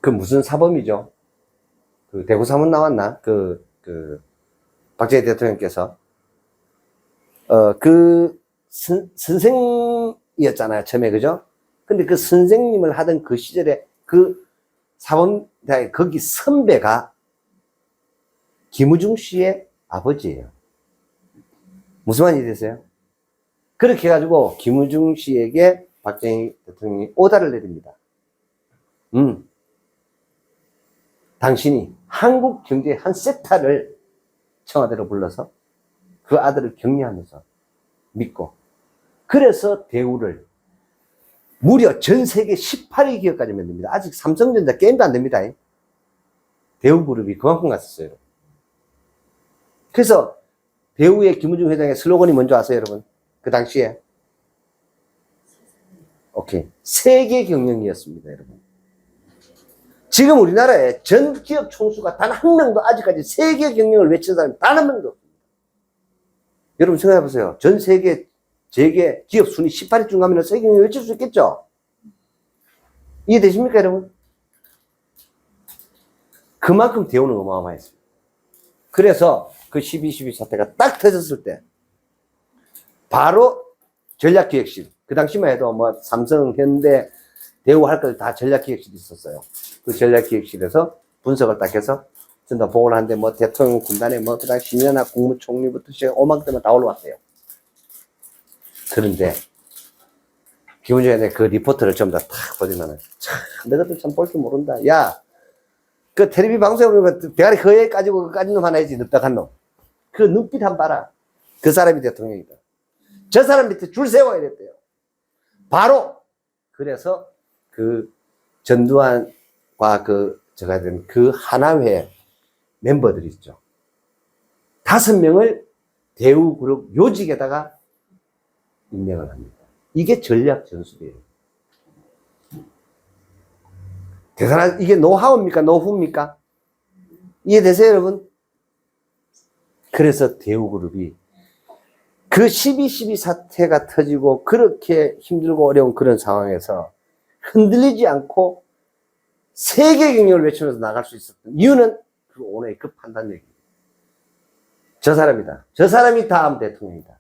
[SPEAKER 1] 그 무슨 사범이죠? 그 대구 사범 나왔나? 박정희 대통령께서 선생이었잖아요. 처음에. 그죠? 근데 그 선생님을 하던 그 시절에 그 사범대학 거기 선배가 김우중 씨의 아버지예요. 무슨 말인지 되세요? 그렇게 해가지고 김우중 씨에게 박정희 대통령이 오다를 내립니다. 당신이 한국 경제의 한 섹터를 청와대로 불러서 그 아들을 격려하면서 믿고, 그래서 대우를 무려 전 세계 18위 기업까지 만듭니다. 아직 삼성전자 게임도 안 됩니다. 대우그룹이 그만큼 갔었어요. 그래서 대우의 김우중 회장의 슬로건이 뭔지 아세요, 여러분? 그 당시에? 오케이. 세계 경영이었습니다, 여러분. 지금 우리나라에 전 기업 총수가 단 한 명도 아직까지 세계 경영을 외친 사람이 단 한 명도 없습니다. 여러분 생각해 보세요. 전 세계 재계 기업 순위 18위쯤 가면 세계 경영 외칠 수 있겠죠? 이해되십니까, 여러분? 그만큼 대우는 어마어마했습니다. 그래서 그 12.12 사태가 딱 터졌을 때 바로 전략기획실, 그 당시만 해도 뭐 삼성, 현대, 대우 할 것 다 전략기획실이 있었어요. 그 전략기획실에서 분석을 딱 해서 전다 보고를 하는데 뭐 대통령 군단에 뭐 그다음 심연학 국무총리부터 시작 오만큼만 다 올라왔어요. 그런데 김우중에 그 리포트를 전부 다 탁 보지만은 참 너희들 참 볼 줄 모른다. 야, 그 텔레비 방송에 보면 대가리 허에 까지고 까진 놈 하나 있지, 늑딱한 놈. 그 눈빛 한번 봐라. 그 사람이 대통령이다. 저 사람 밑에 줄 세워야 됐대요. 바로 그래서 그 전두환과 제가 된 그 하나회 멤버들이 있죠. 5명을 대우그룹 요직에다가 임명을 합니다. 이게 전략 전술이에요. 대단한, 이게 노하우입니까? 노후입니까? 이해되세요, 여러분? 그래서 대우그룹이 그 12.12 사태가 터지고 그렇게 힘들고 어려운 그런 상황에서 흔들리지 않고 세계 경영을 외치면서 나갈 수 있었던 이유는 그 오늘의 그 판단력입니다. 저 사람이다. 저 사람이 다음 대통령이다.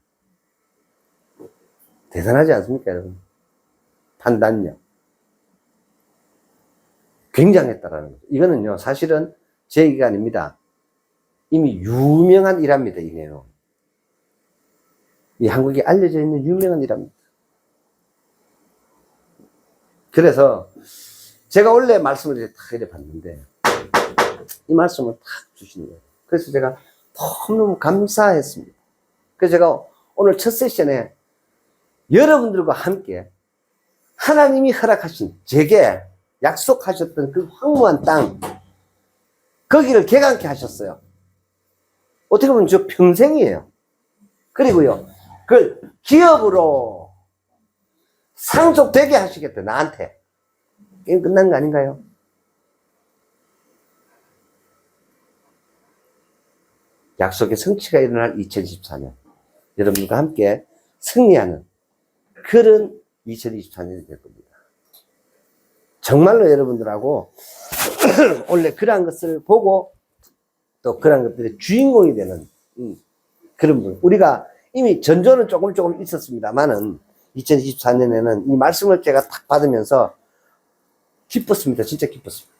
[SPEAKER 1] 대단하지 않습니까, 여러분? 판단력. 굉장했다라는 거죠. 이거는요, 사실은 제 얘기가 아닙니다. 이미 유명한 일화입니다, 이 내용. 이 한국에 알려져 있는 유명한 일화입니다. 그래서 제가 원래 말씀을 이렇게 딱 이렇게 봤는데, 이 말씀을 딱 주시는 거예요. 그래서 제가 너무너무 감사했습니다. 그래서 제가 오늘 첫 세션에 여러분들과 함께 하나님이 허락하신, 제게 약속하셨던 그 황무한 땅, 거기를 개간케 하셨어요. 어떻게 보면 저 평생이에요. 그리고요, 그걸 기업으로 상속되게 하시겠다, 나한테. 게임 끝난 거 아닌가요? 약속의 성취가 일어날 2024년. 여러분과 함께 승리하는 그런 2024년이 될 겁니다. 정말로 여러분들하고 원래 그러한 것을 보고 또 그러한 것들의 주인공이 되는 그런 분. 우리가 이미 전조는 조금 있었습니다만은 2024년에는 이 말씀을 제가 딱 받으면서 기뻤습니다. 진짜 기뻤습니다.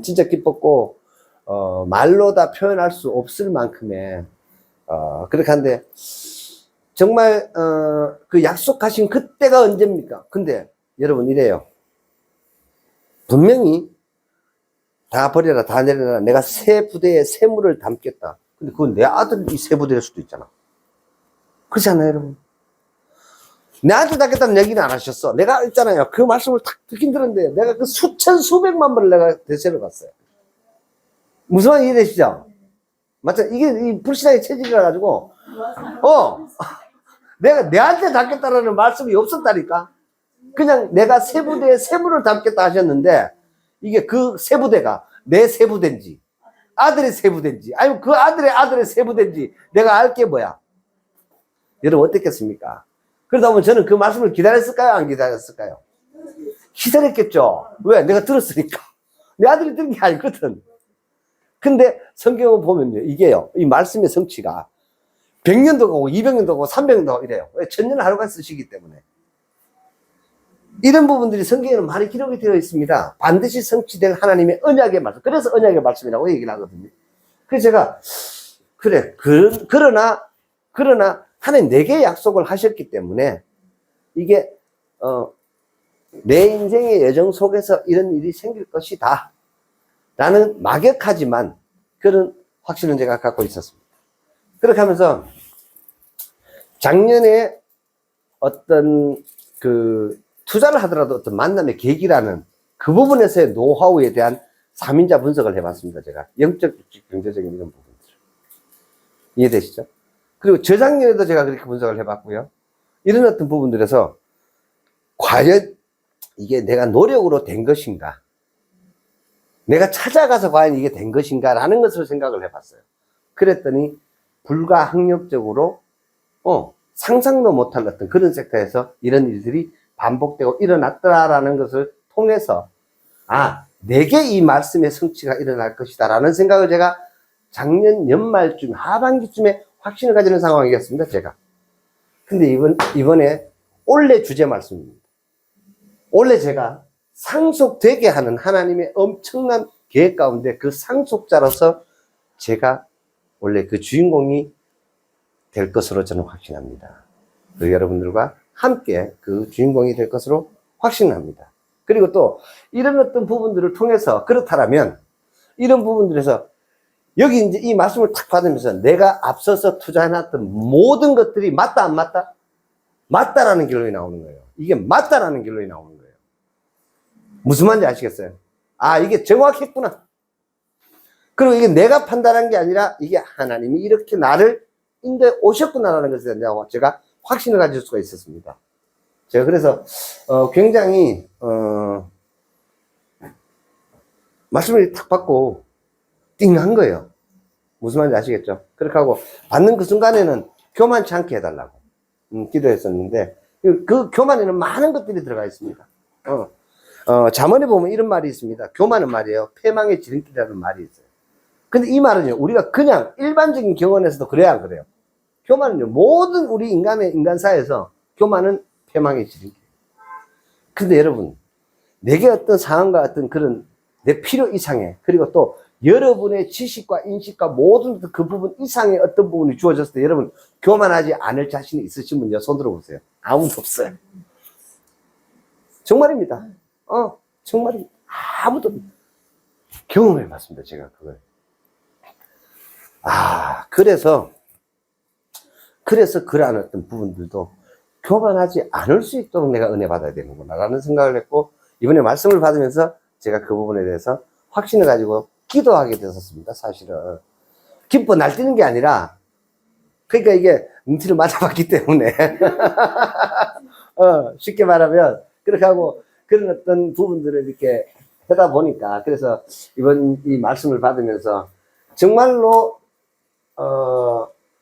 [SPEAKER 1] 진짜 기뻤고, 말로 다 표현할 수 없을 만큼의, 그렇게 한데, 정말, 그 약속하신 그때가 언제입니까? 근데, 여러분, 이래요. 분명히, 다 버려라, 다 내려라. 내가 새 부대에 새물을 담겠다. 근데 그건 내 아들이 새 부대일 수도 있잖아. 그렇지 않아요, 여러분? 내 아들 닦겠다는 얘기는 안 하셨어. 내가 있잖아요. 그 말씀을 딱 듣긴 들었는데, 내가 그 수천, 수백만 번을 내가 대세를 갔어요. 무슨 말인지 이해되시죠? 맞죠? 이게 이 불신앙의 체질이라 가지고, 내가 내한테 닦겠다라는 말씀이 없었다니까? 그냥 내가 새 부대에 새물을 담겠다 하셨는데, 이게 그 새 부대가 내 새 부대인지, 아들의 새 부대인지, 아니면 그 아들의 새 부대인지, 내가 알 게 뭐야? 여러분, 어떻겠습니까? 그러다 보면 저는 그 말씀을 기다렸을까요? 안 기다렸을까요? 기다렸겠죠. 왜? 내가 들었으니까. 내 아들이 들은 게 아니거든. 근데 성경을 보면요, 이게요, 이 말씀의 성취가 100년도 가고 200년도 가고 300년도 가고 이래요. 왜? 천년 하루가 쓰시기 때문에. 이런 부분들이 성경에는 많이 기록이 되어 있습니다. 반드시 성취될 하나님의 언약의 말씀. 그래서 언약의 말씀이라고 얘기를 하거든요. 그래서 제가, 그래, 그러나 하나님 내게 약속을 하셨기 때문에 이게 내 인생의 여정 속에서 이런 일이 생길 것이다 라는 막역하지만 그런 확신은 제가 갖고 있었습니다. 그렇게 하면서 작년에 어떤 그 투자를 하더라도 어떤 만남의 계기라는 그 부분에서의 노하우에 대한 3인자 분석을 해봤습니다. 제가 영적, 경제적인 이런 부분들 이해되시죠? 그리고 저작년에도 제가 그렇게 분석을 해봤고요. 이런 어떤 부분들에서 과연 이게 내가 노력으로 된 것인가? 내가 찾아가서 과연 이게 된 것인가? 라는 것을 생각을 해봤어요. 그랬더니 불가항력적으로 상상도 못할 어떤 그런 섹터에서 이런 일들이 반복되고 일어났더라라는 것을 통해서 내게 이 말씀의 성취가 일어날 것이다 라는 생각을 제가 작년 연말쯤 하반기쯤에 확신을 가지는 상황이었습니다, 제가. 근데 이번에 올해 주제 말씀입니다. 올해 제가 상속되게 하는 하나님의 엄청난 계획 가운데 그 상속자로서 제가 원래 그 주인공이 될 것으로 저는 확신합니다. 그리고 여러분들과 함께 그 주인공이 될 것으로 확신합니다. 그리고 또 이런 어떤 부분들을 통해서 그렇다면 이런 부분들에서 여기 이제 이 말씀을 탁 받으면서 내가 앞서서 투자해놨던 모든 것들이 맞다, 안 맞다? 맞다라는 결론이 나오는 거예요. 이게 맞다라는 결론이 나오는 거예요. 무슨 말인지 아시겠어요? 이게 정확했구나. 그리고 이게 내가 판단한 게 아니라 이게 하나님이 이렇게 나를 인도에 오셨구나라는 것에 대한 제가 확신을 가질 수가 있었습니다. 제가 그래서 굉장히 말씀을 탁 받고 띵한 거예요. 무슨 말인지 아시겠죠? 그렇게 하고 받는 그 순간에는 교만치 않게 해달라고 기도했었는데 그 교만에는 많은 것들이 들어가 있습니다. 잠언에 보면 이런 말이 있습니다. 교만은 말이에요, 패망의 지름길이라는 말이 있어요. 근데 이 말은요, 우리가 그냥 일반적인 경험에서도 그래야 안 그래요. 교만은요, 모든 우리 인간사에서 교만은 패망해지는 거예요. 근데 여러분, 내게 어떤 상황과 어떤 그런 내 필요 이상의, 그리고 또 여러분의 지식과 인식과 모든 그 부분 이상의 어떤 부분이 주어졌을 때 여러분 교만하지 않을 자신이 있으신 분요, 손 들어보세요. 아무도 없어요. 정말입니다. 정말입니다. 아무도 경험해봤습니다, 제가 그걸. 그래서 그러한 어떤 부분들도 교만하지 않을 수 있도록 내가 은혜 받아야 되는구나 라는 생각을 했고, 이번에 말씀을 받으면서 제가 그 부분에 대해서 확신을 가지고 기도하게 되었습니다. 사실은 기뻐 날뛰는 게 아니라, 그러니까 이게 눈티를 맞아봤기 때문에 쉽게 말하면 그렇게 하고 그런 어떤 부분들을 이렇게 하다 보니까, 그래서 이번 이 말씀을 받으면서 정말로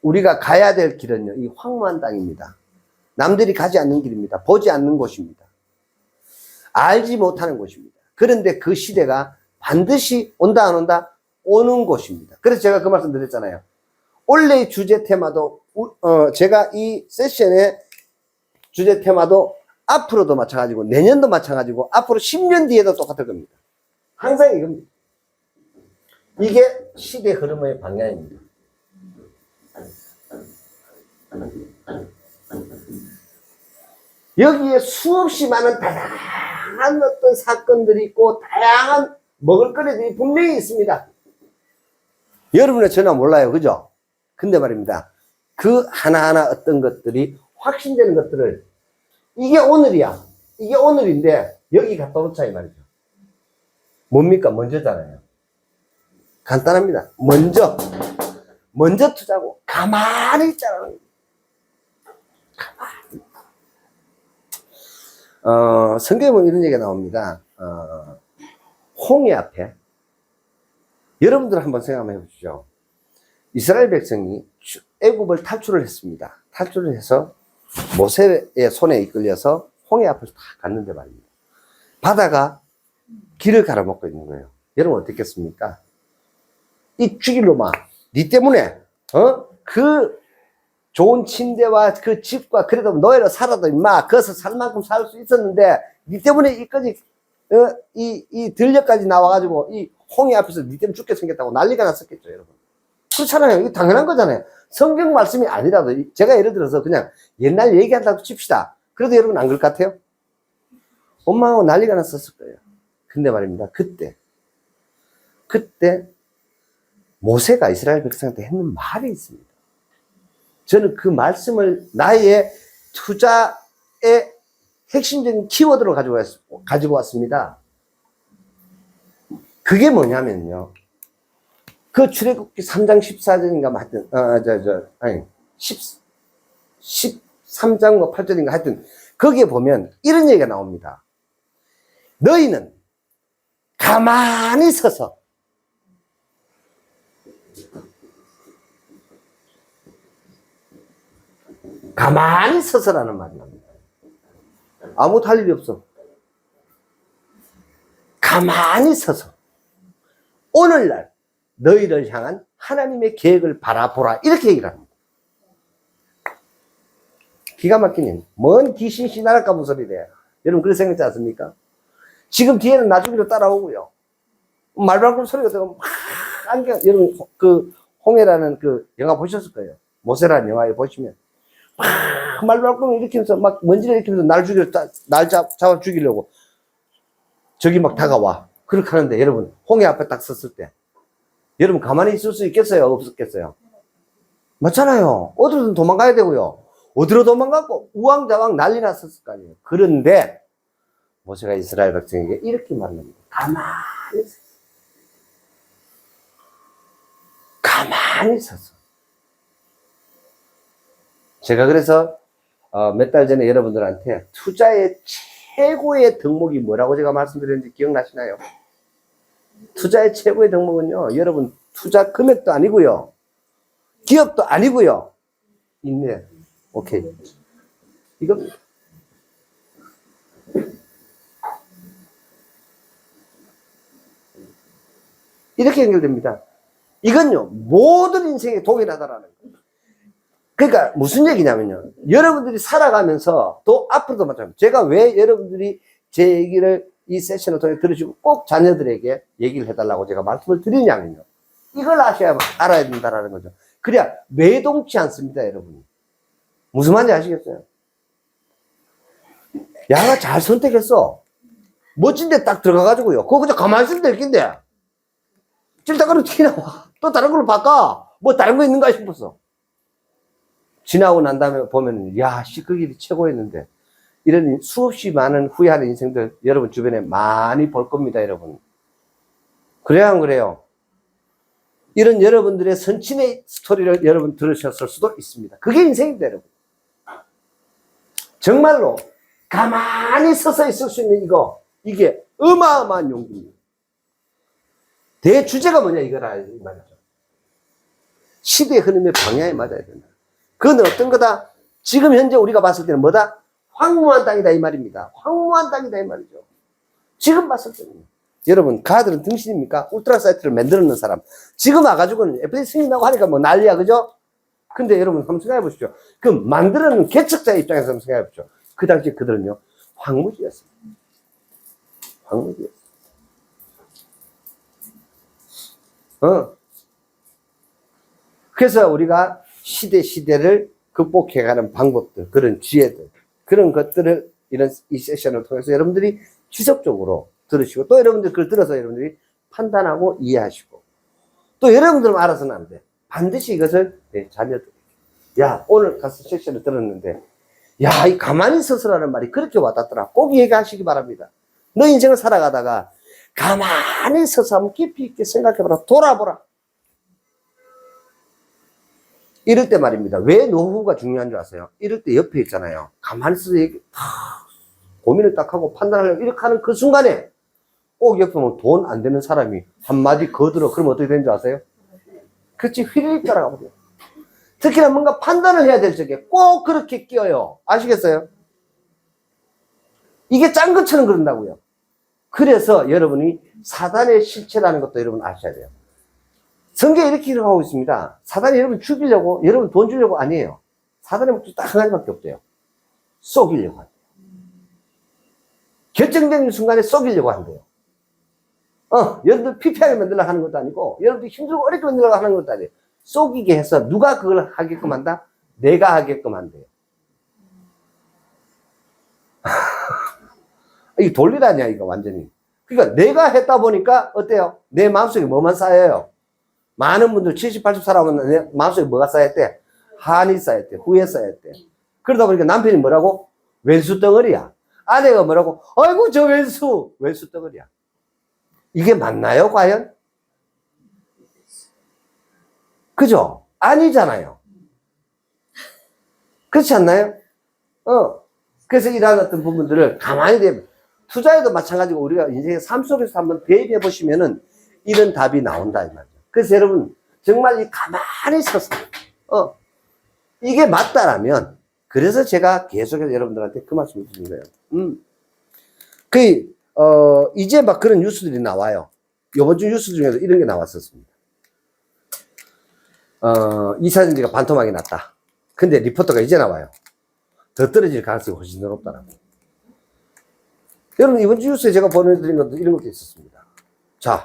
[SPEAKER 1] 우리가 가야 될 길은요, 이 황무한 땅입니다. 남들이 가지 않는 길입니다. 보지 않는 곳입니다. 알지 못하는 곳입니다. 그런데 그 시대가 반드시 온다 안 온다? 오는 곳입니다. 그래서 제가 그 말씀 드렸잖아요. 원래의 주제 테마도 제가 이 세션의 주제 테마도 앞으로도 마찬가지고 내년도 마찬가지고 앞으로 10년 뒤에도 똑같을 겁니다. 항상 이겁니다. 이게 시대 흐름의 방향입니다. 여기에 수없이 많은 다양한 어떤 사건들이 있고 다양한 먹을거리들이 분명히 있습니다. 여러분의 전화 몰라요, 그죠? 근데 말입니다, 그 하나하나 어떤 것들이 확신되는 것들을, 이게 오늘이야, 이게 오늘인데 여기 갔다 오자 이 말이죠. 뭡니까? 먼저잖아요. 간단합니다. 먼저 투자고 가만히 있자라는 거예요. 성경에 보면 이런 얘기가 나옵니다. 홍해 앞에, 여러분들 한번 생각해 보시죠. 이스라엘 백성이 애굽을 탈출을 했습니다. 탈출을 해서 모세의 손에 이끌려서 홍해 앞을 딱 갔는데 말입니다. 바다가 길을 가로막고 있는 거예요. 여러분 어떻겠습니까? 이 죽일 놈아, 니 때문에 그 좋은 침대와 그 집과 그래도 노예로 살아도 임마 거기서 살 만큼 살 수 있었는데 니 때문에 이까지 이 들녘까지 나와가지고 이 홍해 앞에서 니 때문에 죽게 생겼다고 난리가 났었겠죠, 여러분. 그렇잖아요. 이거 당연한 거잖아요. 성경 말씀이 아니라도 제가 예를 들어서 그냥 옛날 얘기한다고 칩시다. 그래도 여러분 안 그럴 것 같아요? 엄마하고 난리가 났었을 거예요. 근데 말입니다, 그때 모세가 이스라엘 백성한테 했는 말이 있습니다. 저는 그 말씀을 나의 투자의 핵심적인 키워드로 가지고 왔습니다. 그게 뭐냐면요, 그 출애굽기 3장 14절인가 하여튼 13장 뭐 8절인가 하여튼 거기에 보면 이런 얘기가 나옵니다. 너희는 가만히 서서 라는 말이 납니다. 아무것도 할 일이 없어. 가만히 서서 오늘날 너희를 향한 하나님의 계획을 바라보라, 이렇게 얘기를 합니다. 기가 막히네. 뭔 귀신씨 나랄까 무슨 소리래. 여러분 그렇게 생각하지 않습니까? 지금 뒤에는 나중에로 따라오고요. 말발굽 소리가 들어가면 막 안겨. 여러분 그 홍해라는 그 영화 보셨을 거예요. 모세라는 영화에 보시면 막 말발굽을 일으키면서 막 먼지를 일으키면서 날 잡아 죽이려고 저기 막 다가와. 그렇게 하는데 여러분 홍해 앞에 딱 섰을 때 여러분 가만히 있을 수 있겠어요? 없었겠어요? 맞잖아요. 어디로든 도망가야 되고요. 어디로 도망가고 우왕좌왕 난리 났었을 거 아니에요. 그런데 모세가 이스라엘 백성에게 이렇게 말합니다. 가만히 서서. 제가 그래서 몇 달 전에 여러분들한테 투자의 최고의 덕목이 뭐라고 제가 말씀드렸는지 기억나시나요? 투자의 최고의 덕목은요, 여러분 투자 금액도 아니고요, 기업도 아니고요, 인내. 오케이. 이거 이렇게 연결됩니다. 이건요 모든 인생에 동일하다라는 거예요. 그러니까 무슨 얘기냐면요. 여러분들이 살아가면서 또 앞으로도 마찬가지입니다. 제가 왜 여러분들이 제 얘기를 이 세션을 통해 들으시고 꼭 자녀들에게 얘기를 해달라고 제가 말씀을 드리냐면요. 이걸 알아야 된다라는 거죠. 그래야 매동치 않습니다, 여러분. 무슨 말인지 아시겠어요? 야가 잘 선택했어. 멋진 데 딱 들어가가지고요. 그거 그냥 가만히 있으면 될 낀데. 찔다가는 튀나와. 또 다른 걸로 바꿔. 뭐 다른 거 있는가 싶었어. 지나고 난 다음에 보면, 야, 그 길이 최고였는데. 이런 수없이 많은 후회하는 인생들 여러분 주변에 많이 볼 겁니다, 여러분. 그래요, 안 그래요? 이런 여러분들의 선친의 스토리를 여러분 들으셨을 수도 있습니다. 그게 인생입니다, 여러분. 정말로 가만히 서서 있을 수 있는 이게 어마어마한 용기입니다. 대주제가 뭐냐 이거라 이 말이죠. 시대의 흐름의 방향에 맞아야 된다. 그건 어떤 거다? 지금 현재 우리가 봤을 때는 뭐다? 황무한 땅이다 이 말입니다. 황무한 땅이다 이 말이죠. 지금 봤을 때는. 여러분 가들은 등신입니까? 울트라 사이트를 만들어놓은 사람 지금 와가지고는 FD 승인하고 하니까 뭐 난리야, 그죠? 근데 여러분 한번 생각해 보십시오. 그 만들어놓은 개척자의 입장에서 한번 생각해 보십시오. 그 당시 그들은요 황무지였습니다. 황무지였어요. 그래서 우리가 시대를 극복해가는 방법들, 그런 지혜들, 그런 것들을 이 세션을 통해서 여러분들이 지속적으로 들으시고, 또 여러분들 그걸 들어서 여러분들이 판단하고 이해하시고, 또 여러분들은 알아서는 안 돼. 반드시 이것을 내 자녀들에게. 야, 오늘 가서 세션을 들었는데, 야, 이 가만히 서서라는 말이 그렇게 와닿더라. 꼭 얘기하시기 바랍니다. 너 인생을 살아가다가 가만히 서서 한번 깊이 있게 생각해보라. 돌아보라. 이럴 때 말입니다. 왜 노후가 중요한 줄 아세요? 이럴 때 옆에 있잖아요. 가만히 서서 고민을 딱 하고 판단하려고 이렇게 하는 그 순간에 꼭 옆에 보면 돈 안 되는 사람이 한마디 거들어. 그러면 어떻게 되는 줄 아세요? 그렇지, 휘리릭 따라가 버려요. 특히나 뭔가 판단을 해야 될 적에 꼭 그렇게 끼어요. 아시겠어요? 이게 짠 것처럼 그런다고요. 그래서 여러분이 사단의 실체라는 것도 여러분 아셔야 돼요. 성경에 이렇게 기록하고 있습니다. 사단이 여러분 죽이려고, 여러분 돈 주려고 아니에요. 사단의 목적이 딱 한 가지밖에 없대요. 쏘기려고 한대요. 결정적인 순간에 쏘기려고 한대요. 여러분들 피폐하게 만들려고 하는 것도 아니고, 여러분들 힘들고 어렵게 만들려고 하는 것도 아니에요. 쏘기게 해서 누가 그걸 하게끔 한다? 내가 하게끔 한대요. 이게 돌리라냐, 이거 완전히. 그러니까 내가 했다 보니까 어때요? 내 마음속에 뭐만 쌓여요? 많은 분들 70, 80 살아오면 내 마음속에 뭐가 쌓였대? 한이 쌓였대. 후회 쌓였대. 그러다 보니까 남편이 뭐라고? 왼수 덩어리야. 아내가 뭐라고? 아이고, 저 왼수 덩어리야. 이게 맞나요, 과연? 그죠? 아니잖아요. 그렇지 않나요? 그래서 이러한 어떤 부분들을 가만히 대면, 투자에도 마찬가지고 우리가 인생의 삶 속에서 한번 대입해 보시면은 이런 답이 나온다, 이 말이죠. 그래서 여러분, 정말 이 가만히 서서, 이게 맞다라면, 그래서 제가 계속해서 여러분들한테 그 말씀을 드린 거예요. 이제 막 그런 뉴스들이 나와요. 이번 주 뉴스 중에서 이런 게 나왔었습니다. 이차전지가 반토막이 났다. 근데 리포터가 이제 나와요. 더 떨어질 가능성이 훨씬 높다라고. 여러분, 이번 주 뉴스에 제가 보내드린 것도 이런 것도 있었습니다. 자,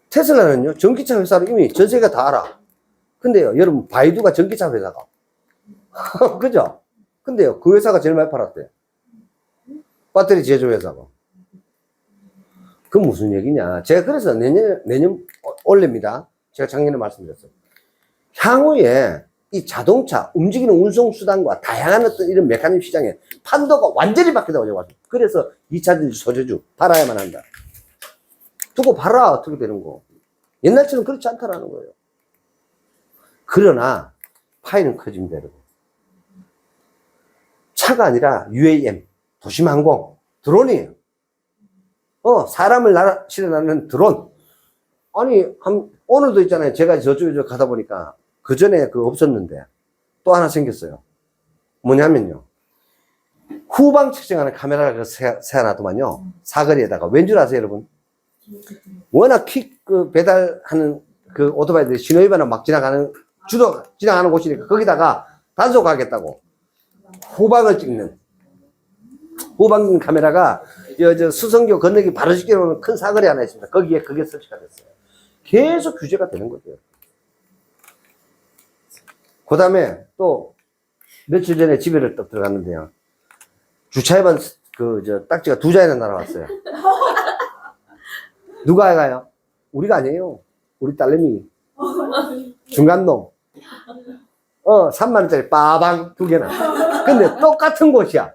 [SPEAKER 1] 테슬라는요, 전기차 회사를 이미 전 세계가 다 알아. 근데요, 여러분, 바이두가 전기차 회사가. 그죠? 근데요, 그 회사가 제일 많이 팔았대요. 배터리 제조 회사가. 그 무슨 얘기냐. 제가 그래서 내년 올해입니다. 제가 작년에 말씀드렸어요. 향후에 이 자동차, 움직이는 운송수단과 다양한 어떤 이런 메커니즘 시장에 판도가 완전히 바뀌다고 제가 봤어요. 그래서 2차전지 소재주 팔아야만 한다. 두고 봐라, 어떻게 되는 거. 옛날처럼 그렇지 않다라는 거예요. 그러나 파이는 커집니다, 여러분. 차가 아니라 UAM, 도심항공, 드론이에요. 사람을 실어나르는 드론. 아니, 오늘도 있잖아요. 제가 저쪽에 가다 보니까 그 전에 그 없었는데 또 하나 생겼어요. 뭐냐면요. 후방 측정하는 카메라를 세워놔도만요. 사거리에다가. 왠 줄 아세요, 여러분? 워낙 배달하는 그 오토바이들이 신호위반을 막 지나가는 주로 지나가는 곳이니까 거기다가 단속하겠다고 후방을 찍는 카메라가 저 수성교 건너기 바로 직게 보면 큰 사거리 하나 있습니다. 거기에 그게 설치가 됐어요. 계속 규제가 되는 거죠. 그 다음에 또 며칠 전에 집에를 딱 들어갔는데요. 주차해본 딱지가 2장이나 날아왔어요. 누가 가요? 우리가 아니에요. 우리 딸내미. 중간놈. 3만원짜리 빠방 2개나. 근데 똑같은 곳이야.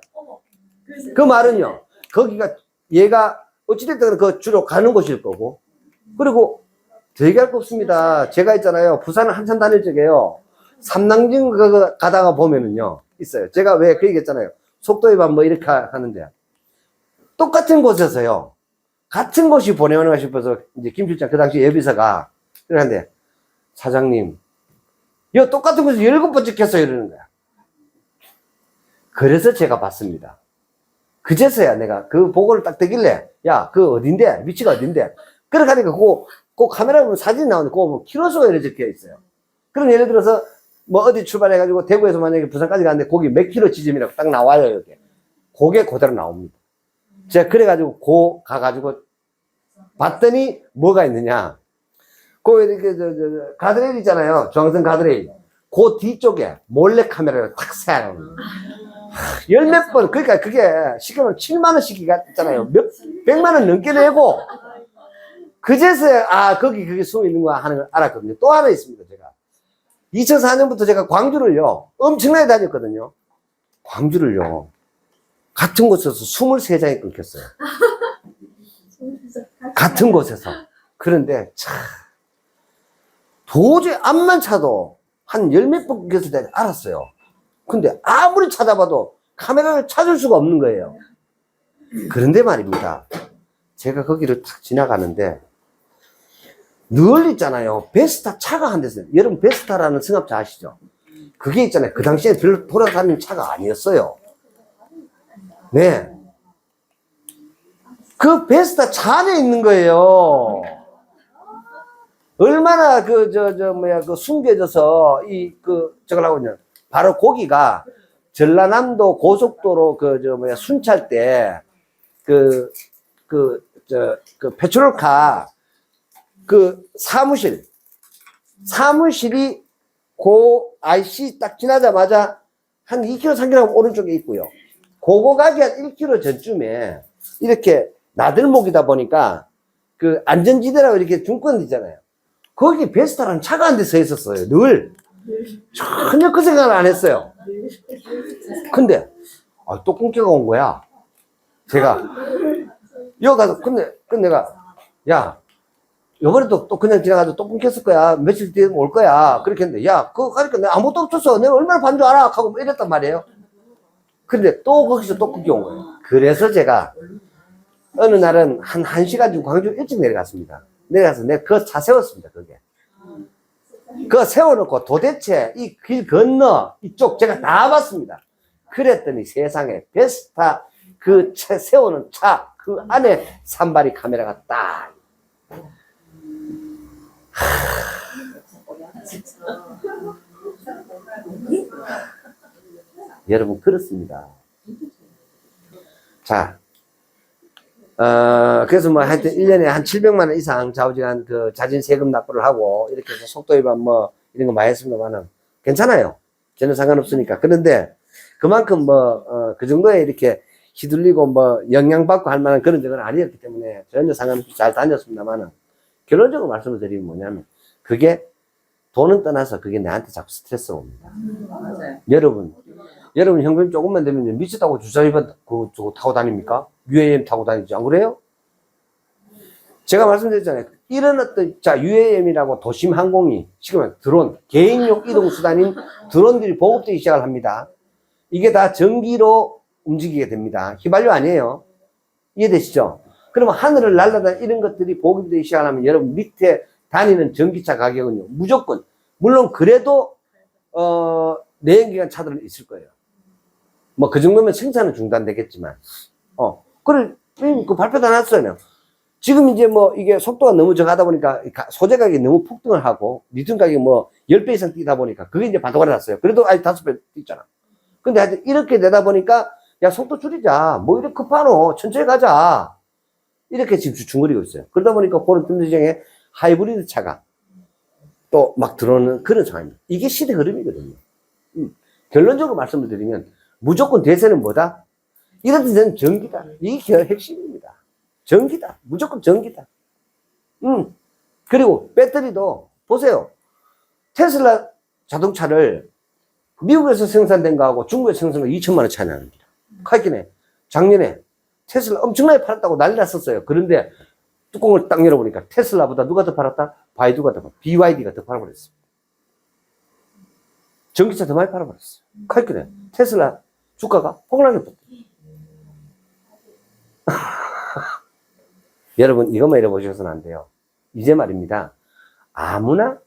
[SPEAKER 1] 그 말은요, 거기가, 얘가, 어찌됐든 그 주로 가는 곳일 거고. 그리고 더 얘기할 거 없습니다. 제가 있잖아요. 부산을 한참 다닐 적에요. 삼낭진 가다가 보면은요, 있어요. 제가 왜 그 얘기했잖아요. 속도 위반 뭐 이렇게 하는데. 똑같은 곳에서요. 같은 곳이 보내오는가 싶어서, 이제 김 실장 그 당시 예비서가, 그러는데, 사장님, 이거 똑같은 곳에서 7번 찍혔어요. 이러는 거야. 그래서 제가 봤습니다. 그제서야 내가 그 보고를 딱 되길래, 야, 그 어딘데? 위치가 어딘데? 그렇게 하니까 그 카메라 보면 사진 나오는데, 그거 뭐 키로수가 이렇게 적혀 있어요. 그럼 예를 들어서, 뭐 어디 출발해가지고 대구에서 만약에 부산까지 가는데 거기 몇 킬로 지점이라고 딱 나와요, 여기. 그게 그대로 나옵니다. 제가 그래가지고 가가지고 봤더니 뭐가 있느냐. 이렇게 가드레일 있잖아요. 중앙선 가드레일. 그 뒤쪽에 몰래 카메라를 탁 세워요. 10몇 번, 그러니까 그게 시키면 7만원씩이 있잖아요. 100만원 넘게 내고, 그제서야, 그게 숨어 있는 거야 하는 걸 알았거든요. 또 하나 있습니다, 제가. 2004년부터 제가 광주를요, 엄청나게 다녔거든요. 광주를요, 같은 곳에서 23장이 끊겼어요. 같은 곳에서. 그런데, 도저히 앞만 차도 한 10몇 번 끊겼을 때 알았어요. 근데 아무리 찾아봐도 카메라를 찾을 수가 없는 거예요. 그런데 말입니다. 제가 거기를 탁 지나가는데, 늘 있잖아요. 베스타 차가 한 대서. 여러분 베스타라는 승합차 아시죠? 그게 있잖아요. 그 당시에 별로 돌아다니는 차가 아니었어요. 네. 그 베스타 차 안에 있는 거예요. 얼마나 숨겨져서 저거라고 하냐. 바로 거기가 전라남도 고속도로 순찰 때 페트롤카 사무실이 IC 딱 지나자마자 한 2km, 3km 오른쪽에 있고요. 그거 가기 한 1km 전쯤에 이렇게 나들목이다 보니까 안전지대라고 이렇게 중권 있잖아요. 거기 베스타라는 차가 한 대 서 있었어요. 늘. 전혀 그 생각을 안 했어요. 근데, 또 끊겨가 온 거야. 제가. 여기 가서, 근데 내가, 야, 요번에 또 그냥 지나가서 또 끊겼을 거야. 며칠 뒤에 올 거야. 그렇게 했는데, 야, 그거 가니까 내가 아무것도 없었어. 내가 얼마나 반 줄 알아? 하고 이랬단 말이에요. 근데 또 거기서 또 끊겨 온 거예요. 그래서 제가 어느 날은 한 1시간 좀 광주 일찍 내려갔습니다. 내려가서 내가 그 차 세웠습니다. 그게. 그거 세워놓고 도대체 이 길 건너 이쪽 제가 다 봤습니다. 그랬더니 세상에 베스타 세우는 차 그 안에 산발이 카메라가 딱. 여러분 그렇습니다. 자, 그래서 뭐 하여튼 1년에 한 700만 원 이상 좌우지간 자진 세금 납부를 하고 이렇게 해서 속도 위반 뭐 이런 거 많이 했습니다만은 괜찮아요. 전혀 상관없으니까. 그런데 그만큼 그 정도에 이렇게 휘둘리고 영향받고 할 만한 그런 적은 아니었기 때문에 전혀 상관없이 잘 다녔습니다만은 결론적으로 말씀을 드리면 뭐냐면 그게 돈은 떠나서 그게 나한테 자꾸 스트레스가 옵니다. 맞아요. 여러분 현금 조금만 되면 미쳤다고 주차 위반 저거 타고 다닙니까? UAM 타고 다니지 안 그래요? 제가 말씀드렸잖아요. 이런 UAM이라고 도심 항공이 지금 드론 개인용 이동 수단인 드론들이 보급되기 시작을 합니다. 이게 다 전기로 움직이게 됩니다. 휘발유 아니에요. 이해되시죠? 그러면 하늘을 날아다니는 이런 것들이 보급되기 시작하면 여러분 밑에 다니는 전기차 가격은요 무조건 물론 그래도 내연기관 차들은 있을 거예요. 뭐 그 정도면 생산은 중단되겠지만 그 발표 다 났어요. 지금 이제 뭐 이게 속도가 너무 저하다 보니까 소재 가격이 너무 폭등을 하고 리튬 가격이 뭐 10배 이상 뛰다 보니까 그게 이제 바닥을 났어요. 그래도 아직 5배 뛰잖아. 근데 하여튼 이렇게 되다 보니까 야, 속도 줄이자. 뭐 이렇게 급하노. 천천히 가자. 이렇게 지금 주춤거리고 있어요. 그러다 보니까 그런 뜸지정에 하이브리드 차가 또 막 들어오는 그런 상황입니다. 이게 시대 흐름이거든요. 결론적으로 말씀을 드리면 무조건 대세는 뭐다? 이런 데는 전기다. 이게 핵심입니다. 전기다. 무조건 전기다. 그리고 배터리도 보세요. 테슬라 자동차를 미국에서 생산된 거하고 중국에서 생산된 거 2천만 원 차이 납니다. 카이키네. 작년에 테슬라 엄청나게 팔았다고 난리 났었어요. 그런데 뚜껑을 딱 열어보니까 테슬라보다 누가 더 팔았다? 바이두가 더 팔았다. BYD가 더 팔아버렸어요. 전기차 더 많이 팔아버렸어요. 카이키네. 테슬라 주가가 폭락해 버렸어요. 여러분 이것만 잃어보셔서는 안 돼요. 이제 말입니다. 아무나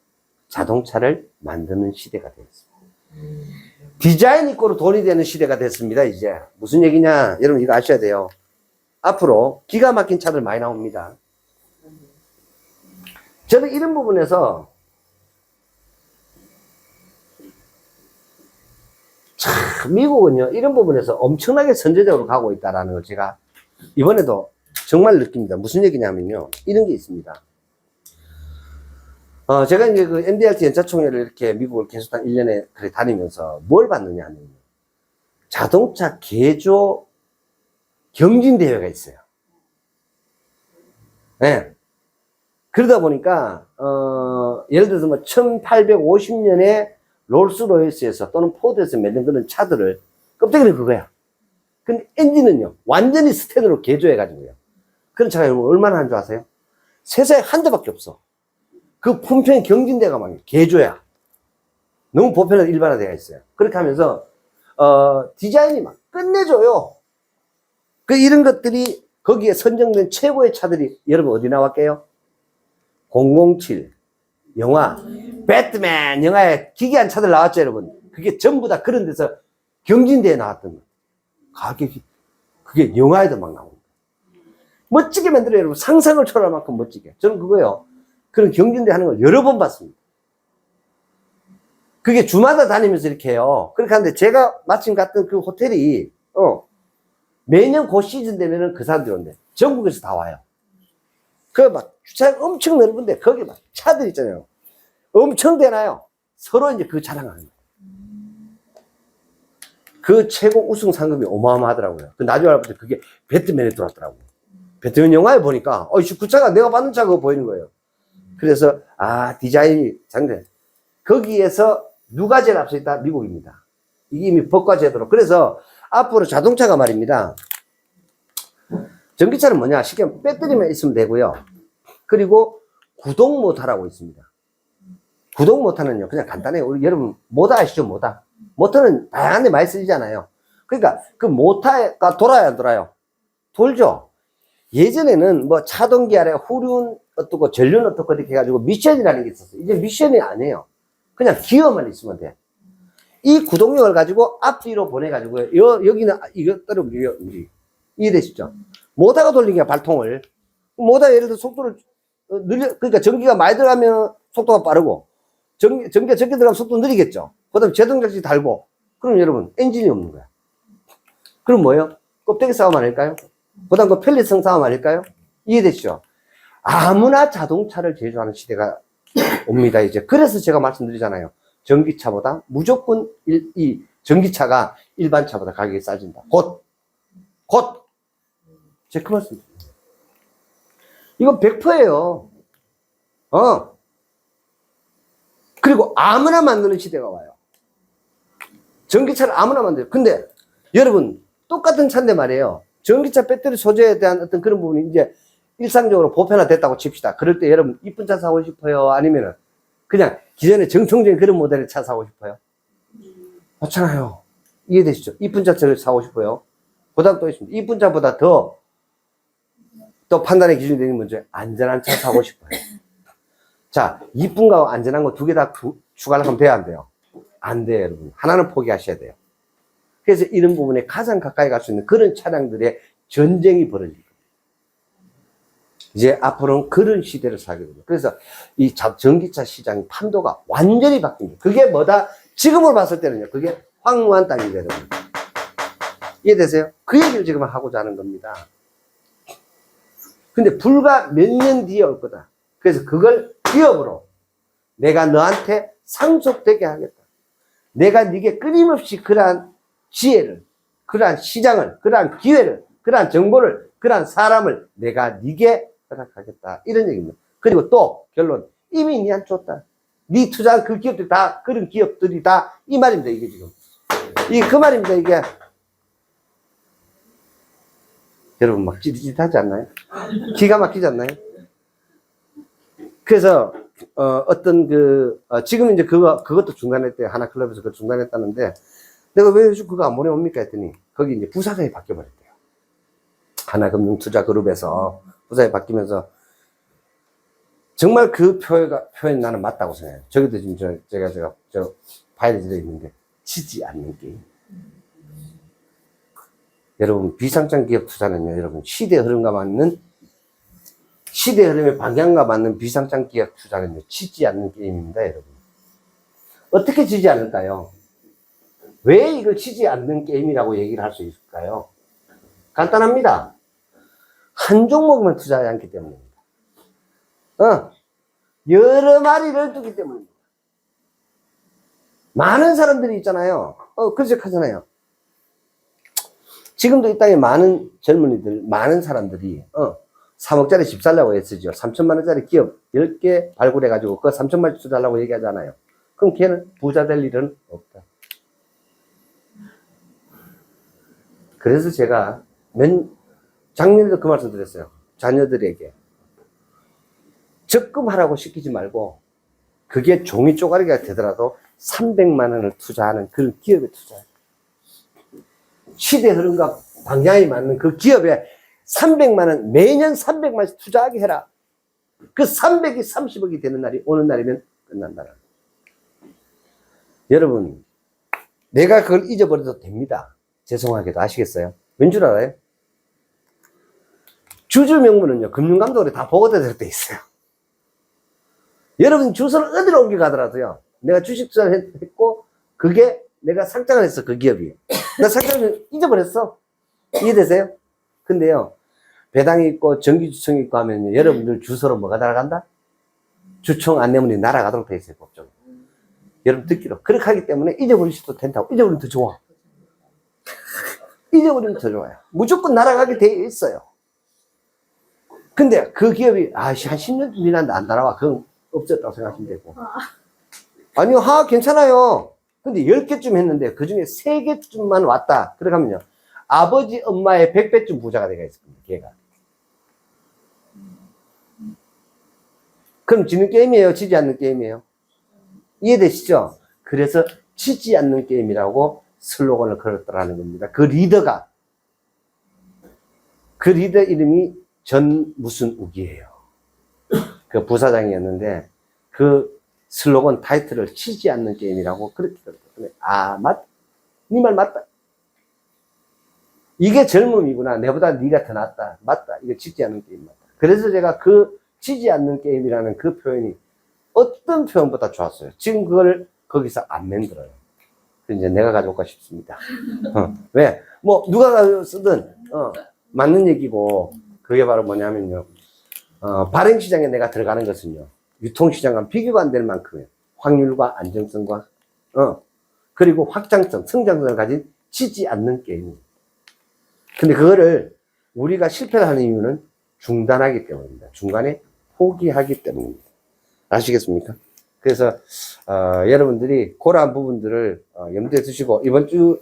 [SPEAKER 1] 자동차를 만드는 시대가 되었습니다. 디자인 이꼬로 돈이 되는 시대가 됐습니다. 이제 무슨 얘기냐? 여러분 이거 아셔야 돼요. 앞으로 기가 막힌 차들 많이 나옵니다. 저는 이런 부분에서 참 미국은요 이런 부분에서 엄청나게 선제적으로 가고 있다는 걸 제가 이번에도 정말 느낍니다. 무슨 얘기냐면요 이런 게 있습니다. 제가 이제 그 MDRT 연차총회를 이렇게 미국을 계속 한 1년에 그래 다니면서 뭘 봤느냐 하면 자동차 개조 경진대회가 있어요. 네. 그러다 보니까, 예를 들어서 뭐 1850년에 롤스로이스에서 또는 포드에서 만든 그런 차들을 껍데기는 그거야. 근데 엔진은요, 완전히 스텐으로 개조해가지고요. 그런 차가 여러분 얼마나 한 줄 아세요? 세상에 한 대밖에 없어. 그 품평 경진대가 막 개조야. 너무 보편화 일반화되어 있어요. 그렇게 하면서, 디자인이 막 끝내줘요. 이런 것들이 거기에 선정된 최고의 차들이 여러분 어디 나왔게요? 007 영화, 배트맨 영화에 기괴한 차들 나왔죠, 여러분. 그게 전부 다 그런 데서 경진대에 나왔던 거예요. 가격이, 그게 영화에도 막 나옵니다. 멋지게 만들어요, 여러분. 상상을 초월할 만큼 멋지게. 저는 그거요. 그런 경진대 하는 걸 여러 번 봤습니다. 그게 주마다 다니면서 이렇게 해요. 그렇게 하는데 제가 마침 갔던 그 호텔이, 매년 그 시즌 되면은 그 사람들이 온대. 전국에서 다 와요. 그 막 주차장 엄청 넓은데 거기 막 차들 있잖아요. 엄청 되나요? 서로 이제 그 자랑하는 거예요. 그 최고 우승 상금이 어마어마하더라고요. 그 나중에 알아보니까 그게 배트맨에 들어왔더라고요. 배트맨 영화에 보니까, 그 차가 내가 받는 차가 보이는 거예요. 그래서, 디자인이 장대. 거기에서 누가 제일 앞서 있다? 미국입니다. 이게 이미 법과 제도로. 그래서 앞으로 자동차가 말입니다. 전기차는 뭐냐? 쉽게 배터리만 있으면 되고요. 그리고 구동 모터라고 있습니다. 구동 모터는요, 그냥 간단해요. 우리 여러분, 모터 아시죠? 모터는 다양한 데 많이 쓰이잖아요. 그러니까 그 모터가 돌아야 안 돌아요? 돌죠? 예전에는 뭐 차동기 아래 후륜 어떻고 전륜 어떻고 이렇게 해가지고 미션이라는 게 있었어요. 이제 미션이 아니에요. 그냥 기어만 있으면 돼. 이 구동력을 가지고 앞뒤로 보내가지고요. 여기는 이거 떨어지고 이해되시죠? 모터가 돌리니까 발통을. 모터가 예를 들어 속도를 그러니까 전기가 많이 들어가면 속도가 빠르고, 전기가 적게 들어가면 속도 느리겠죠? 그 다음에 제동작지 달고, 그럼 여러분, 엔진이 없는 거야. 그럼 뭐예요? 껍데기 싸움 아닐까요? 그 다음 그 편리성 싸움 아닐까요? 이해되시죠? 아무나 자동차를 제조하는 시대가 옵니다, 이제. 그래서 제가 말씀드리잖아요. 전기차보다 무조건 이 전기차가 일반 차보다 가격이 싸진다. 곧. 제 그 말씀. 이건 100%예요. 그리고 아무나 만드는 시대가 와요. 전기차를 아무나 만들어요. 근데 여러분 똑같은 차인데 말이에요. 전기차 배터리 소재에 대한 어떤 그런 부분이 이제 일상적으로 보편화됐다고 칩시다. 그럴 때 여러분 이쁜 차 사고 싶어요? 아니면은 그냥 기존에 정통적인 그런 모델의 차 사고 싶어요? 그렇잖아요. 이해되시죠? 이쁜 차를 사고 싶어요? 보다 또 있습니다. 이쁜 차보다 더 판단의 기준이 되는 문제, 안전한 차 사고 싶어요. 자, 이쁜 거하고 안전한 거 두 개 다 추가하려면 돼야 안 돼요? 안 돼요, 여러분. 하나는 포기하셔야 돼요. 그래서 이런 부분에 가장 가까이 갈 수 있는 그런 차량들의 전쟁이 벌어질 겁니다. 이제 앞으로는 그런 시대를 살게 됩니다. 그래서 이 전기차 시장 판도가 완전히 바뀝니다. 그게 뭐다? 지금으로 봤을 때는요, 그게 황무한 땅이 되는 겁니다. 이해되세요? 그 얘기를 지금 하고자 하는 겁니다. 근데 불과 몇 년 뒤에 올 거다. 그래서 그걸 기업으로 내가 너한테 상속되게 하겠다. 내가 네게 끊임없이 그러한 지혜를, 그러한 시장을, 그러한 기회를, 그러한 정보를, 그러한 사람을 내가 네게 허락하겠다. 이런 얘기입니다. 그리고 또 결론, 이미 니한테 줬다. 네 투자한 그 기업들이 다, 그런 기업들이 다 이 말입니다. 이게 지금. 그 말입니다. 이게. 여러분 막 찌릿찌릿하지 않나요? 기가 막히지 않나요? 그래서 지금 이제 그것도 중단했대요. 하나클럽에서 그걸 중단했다는데, 내가 왜 요즘 그거 안 보내옵니까? 했더니, 거기 이제 부사장이 바뀌어버렸대요. 하나금융투자그룹에서 부사장이 바뀌면서, 정말 그 표현 나는 맞다고 생각해요. 저기도 지금 제가 파일이 들어있는데, 치지 않는 게임. 여러분, 비상장 기업 투자는요, 여러분, 시대 흐름과 맞는, 시대 흐름의 방향과 맞는 비상장 기업 투자는요, 치지 않는 게임입니다, 여러분. 어떻게 치지 않을까요? 왜 이걸 치지 않는 게임이라고 얘기를 할 수 있을까요? 간단합니다. 한 종목만 투자하지 않기 때문입니다. 여러 마리를 두기 때문입니다. 많은 사람들이 있잖아요. 그렇게 하잖아요. 지금도 이 땅에 많은 젊은이들, 많은 사람들이, 3억짜리 집 살려고 애쓰죠. 3천만 원짜리 기업 10개 발굴해가지고, 그 3천만 원 투자하려고 얘기하잖아요. 그럼 걔는 부자 될 일은 없다. 그래서 제가 작년에도 그 말씀 드렸어요. 자녀들에게. 적금하라고 시키지 말고, 그게 종이 쪼가리가 되더라도 300만 원을 투자하는 그런 기업에 투자해요. 시대 흐름과 방향이 맞는 그 기업에 300만 원, 매년 300만 원씩 투자하게 해라. 그 300이 30억이 되는 날이 오는 날이면 끝난다는. 여러분, 내가 그걸 잊어버려도 됩니다. 죄송하게도. 아시겠어요? 왠 줄 알아요? 주주 명부는요, 금융감독원에 다 보고될 때 있어요. 여러분 주소를 어디로 옮겨가더라도요, 내가 주식 투자를 했고, 그게 내가 상장을 했어, 그 기업이. 나 상장을 잊어버렸어. 이해되세요? 근데요, 배당이 있고 정기주총이 있고 하면 여러분들 주소로 뭐가 날아간다? 주총 안내문이 날아가도록 돼 있어요, 법적으로. 여러분 듣기로. 그렇게 하기 때문에 잊어버리셔도 된다고. 잊어버리면 더 좋아. 잊어버리면 더 좋아요. 무조건 날아가게 돼 있어요. 근데 그 기업이 한 10년 지났는데 안 날아와. 그건 없었다고 생각하시면 되고. 아니요, 괜찮아요. 근데 10개쯤 했는데 그 중에 3개쯤만 왔다. 그러면요, 아버지 엄마의 100배쯤 부자가 되가 있을 겁니다, 걔가. 그럼 지는 게임이에요? 지지 않는 게임이에요? 이해되시죠? 그래서 지지 않는 게임이라고 슬로건을 걸었더라는 겁니다. 그 리더 이름이 전무순욱이에요. 그 부사장이었는데, 그 슬로건 타이틀을 치지 않는 게임이라고 그렇게 걸었더니, 네 말 맞다. 이게 젊음이구나. 내보다 네가 더 낫다. 맞다. 이거 치지 않는 게임 맞다. 그래서 제가 그 치지 않는 게임이라는 그 표현이 어떤 표현보다 좋았어요. 지금 그걸 거기서 안 만들어요. 이제 내가 가져올까 싶습니다. 왜? 뭐 누가 쓰든 맞는 얘기고, 그게 바로 뭐냐면요, 발행시장에 내가 들어가는 것은요, 유통시장과 비교가 안 될 만큼의 확률과 안정성과 그리고 확장성, 성장성을 가진 치지 않는 게임입니다. 근데 그거를 우리가 실패를 하는 이유는 중단하기 때문입니다. 중간에 포기하기 때문입니다. 아시겠습니까? 그래서 여러분들이 그러한 부분들을 염두에 두시고, 이번 주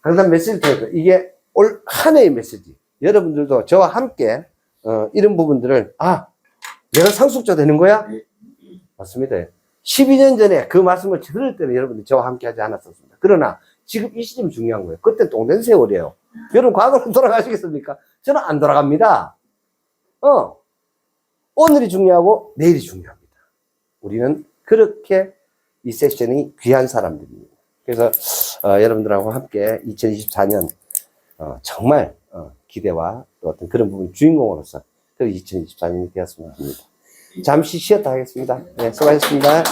[SPEAKER 1] 항상 메시지 통해서, 이게 올 한 해의 메시지, 여러분들도 저와 함께 이런 부분들을 내가 상속자 되는 거야? 맞습니다. 12년 전에 그 말씀을 들을 때는 여러분들 저와 함께 하지 않았었습니다. 그러나 지금 이 시점이 중요한 거예요. 그때 똥된 세월이에요. 여러분 과거로 돌아가시겠습니까? 저는 안 돌아갑니다. 오늘이 중요하고 내일이 중요합니다. 우리는 그렇게 이 세션이 귀한 사람들입니다. 그래서 여러분들하고 함께 2024년 정말 기대와 또 어떤 그런 부분 주인공으로서 그 2024년이 되었으면 합니다. 잠시 쉬었다 하겠습니다. 네, 수고하셨습니다.